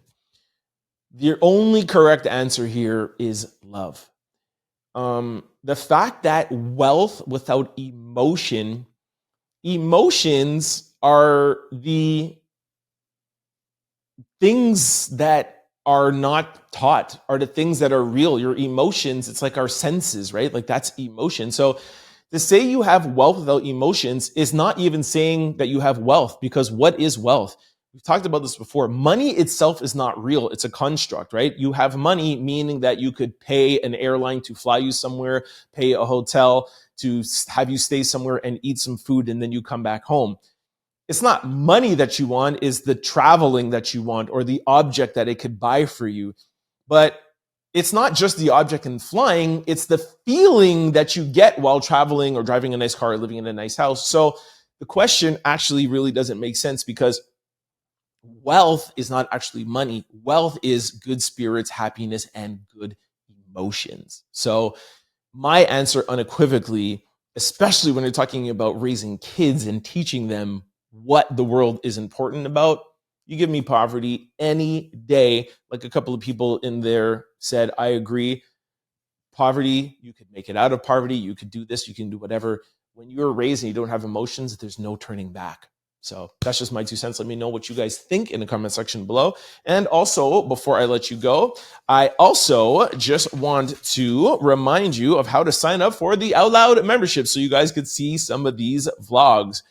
S1: The only correct answer here is love. The fact that wealth without emotions are the things that are not taught, are the things that are real. Your emotions, it's like our senses, right? Like that's emotion. So to say you have wealth without emotions is not even saying that you have wealth, because what is wealth? We've talked about this before. Money itself is not real. It's a construct, right? You have money, meaning that you could pay an airline to fly you somewhere, pay a hotel to have you stay somewhere and eat some food, and then you come back home. It's not money that you want, is the traveling that you want or the object that it could buy for you. But it's not just the object and flying, it's the feeling that you get while traveling or driving a nice car or living in a nice house. So the question actually really doesn't make sense, because wealth is not actually money. Wealth is good spirits, happiness, and good emotions. So my answer unequivocally, especially when you're talking about raising kids and teaching them what the world is important about, you give me poverty any day. Like a couple of people in there said, I agree. Poverty, you could make it out of poverty. You could do this, you can do whatever. When you're raised and you don't have emotions, there's no turning back. So that's just my 2 cents. Let me know what you guys think in the comment section below. And also, before I let you go, I also just want to remind you of how to sign up for the Out Loud membership so you guys could see some of these vlogs.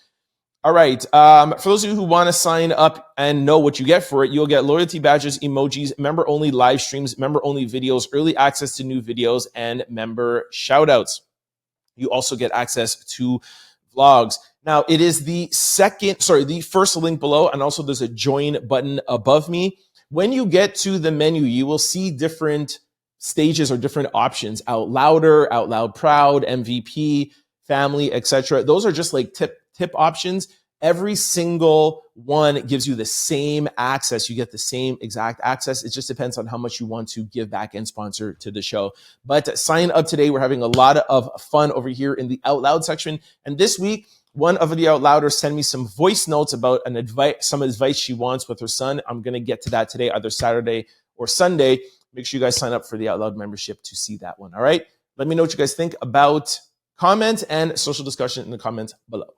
S1: All right. For those of you who want to sign up and know what you get for it, you'll get loyalty badges, emojis, member-only live streams, member-only videos, early access to new videos, and member shoutouts. You also get access to vlogs. Now, it is the first link below, and also there's a join button above me. When you get to the menu, you will see different stages or different options: Out Louder, Out Loud Proud, MVP, Family, etc. Those are just like tip options. Every single one gives you the same access. You get the same exact access. It just depends on how much you want to give back and sponsor to the show. But sign up today. We're having a lot of fun over here in the Out Loud section. And this week, one of the Out Louders sent me some voice notes about some advice she wants with her son. I'm going to get to that today, either Saturday or Sunday. Make sure you guys sign up for the Out Loud membership to see that one. All right. Let me know what you guys think about comment and social discussion in the comments below.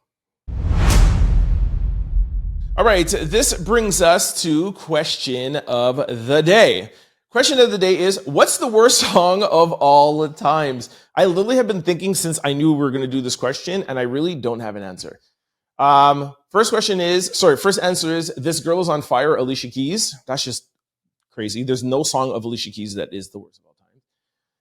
S1: All right, this brings us to question of the day. Question of the day is, what's the worst song of all times? I literally have been thinking since I knew we were going to do this question, and I really don't have an answer. First answer is, This Girl Is on Fire, Alicia Keys. That's just crazy. There's no song of Alicia Keys that is the worst of all time.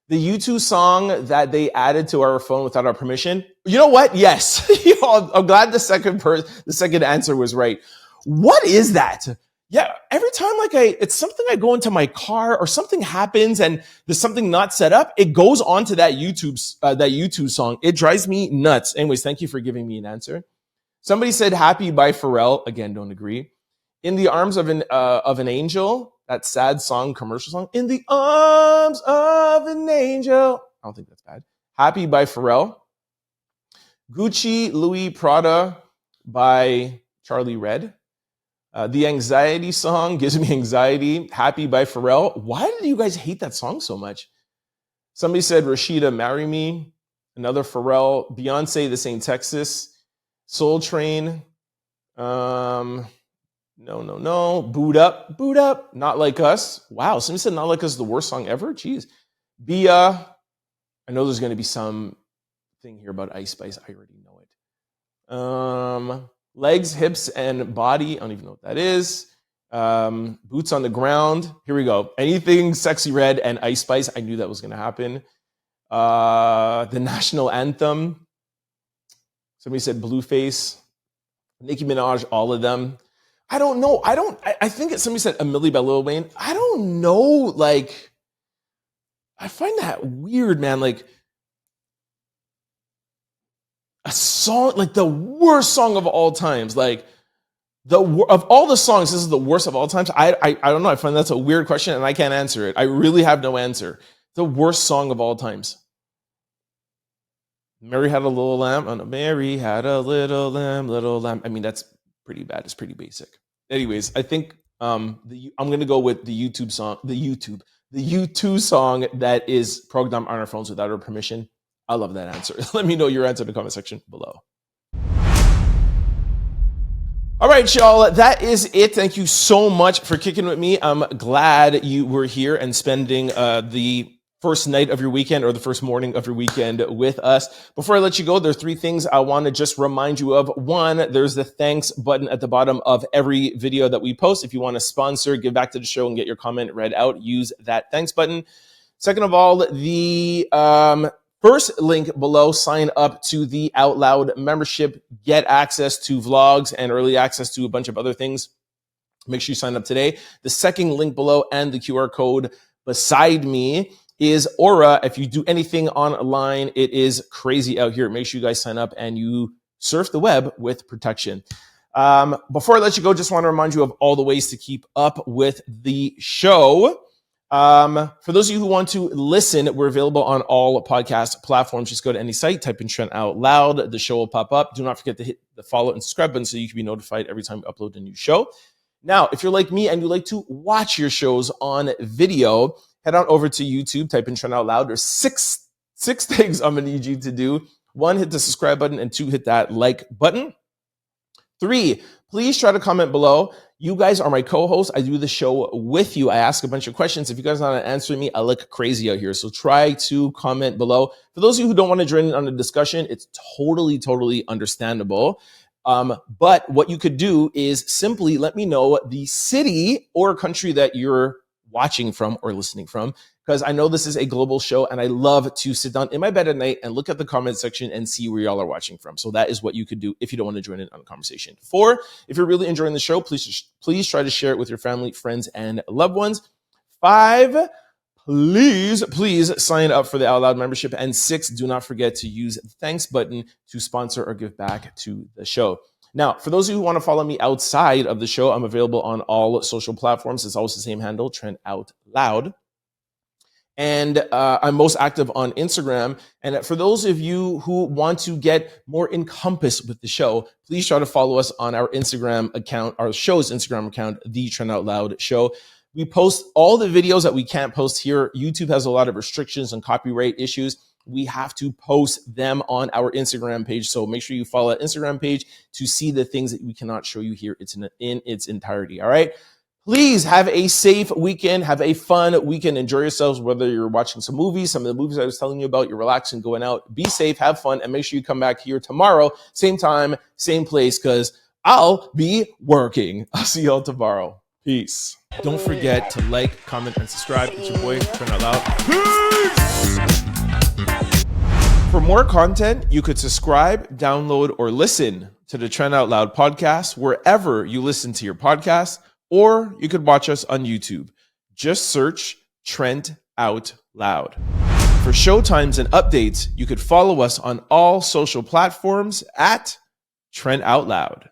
S1: The U2 song that they added to our phone without our permission. You know what? Yes. I'm glad the second answer was right. What is that? Yeah, every time it's something I go into my car or something happens and there's something not set up, it goes onto that YouTube song. It drives me nuts. Anyways, thank you for giving me an answer. Somebody said Happy by Pharrell. Again, don't agree. In the Arms of an Angel, that sad song, commercial song. In the Arms of an Angel. I don't think that's bad. Happy by Pharrell. Gucci, Louis, Prada by Charlie Red. The Anxiety song, Gives Me Anxiety, Happy by Pharrell. Why do you guys hate that song so much? Somebody said Rashida, Marry Me. Another Pharrell. Beyonce, This Ain't Texas. Soul Train. No. Boot Up. Not Like Us. Wow, somebody said Not Like Us is the worst song ever? Jeez. Bia. I know there's going to be some thing here about Ice Spice. I already know it. Legs, Hips, and Body. I don't even know what that is. Boots on the Ground. Here we go. Anything Sexy Red and Ice Spice. I knew that was going to happen. The National Anthem. Somebody said Blueface. Nicki Minaj, all of them. I don't know. I think somebody said A Milli by Lil Wayne. I don't know. I find that weird, man. A song, the worst song of all times, of all the songs, this is the worst of all times. I don't know. I find that's a weird question and I can't answer it. I really have no answer. The worst song of all times. Mary Had a Little Lamb. Oh, no. Mary Had a Little Lamb, Little Lamb. I mean, that's pretty bad. It's pretty basic. Anyways, I think I'm going to go with the YouTube song, the U2 song that is programmed on our phones without our permission. I love that answer. Let me know your answer in the comment section below. All right, y'all, that is it. Thank you so much for kicking with me. I'm glad you were here and spending the first night of your weekend or the first morning of your weekend with us. Before I let you go, there are 3 things I want to just remind you of. 1, there's the thanks button at the bottom of every video that we post. If you want to sponsor, give back to the show and get your comment read out, use that thanks button. Second of all, the first link below, sign up to the Out Loud membership, get access to vlogs and early access to a bunch of other things. Make sure you sign up today. The second link below and the QR code beside me is Aura. If you do anything online, it is crazy out here. Make sure you guys sign up and you surf the web with protection. Before I let you go, just want to remind you of all the ways to keep up with the show. For those of you who want to listen, we're available on all podcast platforms. Just go to any site, type in Trent Out Loud. The show will pop up. Do not forget to hit the follow and subscribe button so you can be notified every time we upload a new show. Now, if you're like me and you like to watch your shows on video, head on over to YouTube, type in Trent Out Loud. There's six things I'm going to need you to do. 1, hit the subscribe button, and 2, hit that like button. 3, please try to comment below. You guys are my co-hosts. I do the show with you. I ask a bunch of questions. If you guys are not answering me, I look crazy out here. So try to comment below. For those of you who don't want to join in on the discussion, it's totally understandable. But what you could do is simply let me know the city or country that you're watching from or listening from, because I know this is a global show and I love to sit down in my bed at night and look at the comment section and see where y'all are watching from. So that is what you could do if you don't want to join in on the conversation. 4, if you're really enjoying the show, please try to share it with your family, friends, and loved ones. 5, please sign up for the Out Loud membership. And 6, do not forget to use the thanks button to sponsor or give back to the show. Now, for those of you who want to follow me outside of the show, I'm available on all social platforms. It's always the same handle, Trent Out Loud. And I'm most active on Instagram. And for those of you who want to get more encompassed with the show, please try to follow us on our Instagram account, our show's Instagram account, The Trent Out Loud Show. We post all the videos that we can't post here. YouTube has a lot of restrictions and copyright issues. We have to post them on our Instagram page. So make sure you follow that Instagram page to see the things that we cannot show you here. It's in its entirety. All right. Please have a safe weekend. Have a fun weekend. Enjoy yourselves, whether you're watching some movies, some of the movies I was telling you about, you're relaxing, going out. Be safe, have fun, and make sure you come back here tomorrow, same time, same place, because I'll be working. I'll see y'all tomorrow. Peace. Don't forget to like, comment, and subscribe. It's your boy, Trent Out Loud. Peace! For more content, you could subscribe, download, or listen to the Trent Out Loud podcast wherever you listen to your podcasts, or you could watch us on YouTube. Just search Trent Out Loud. For showtimes and updates, you could follow us on all social platforms at Trent Out Loud.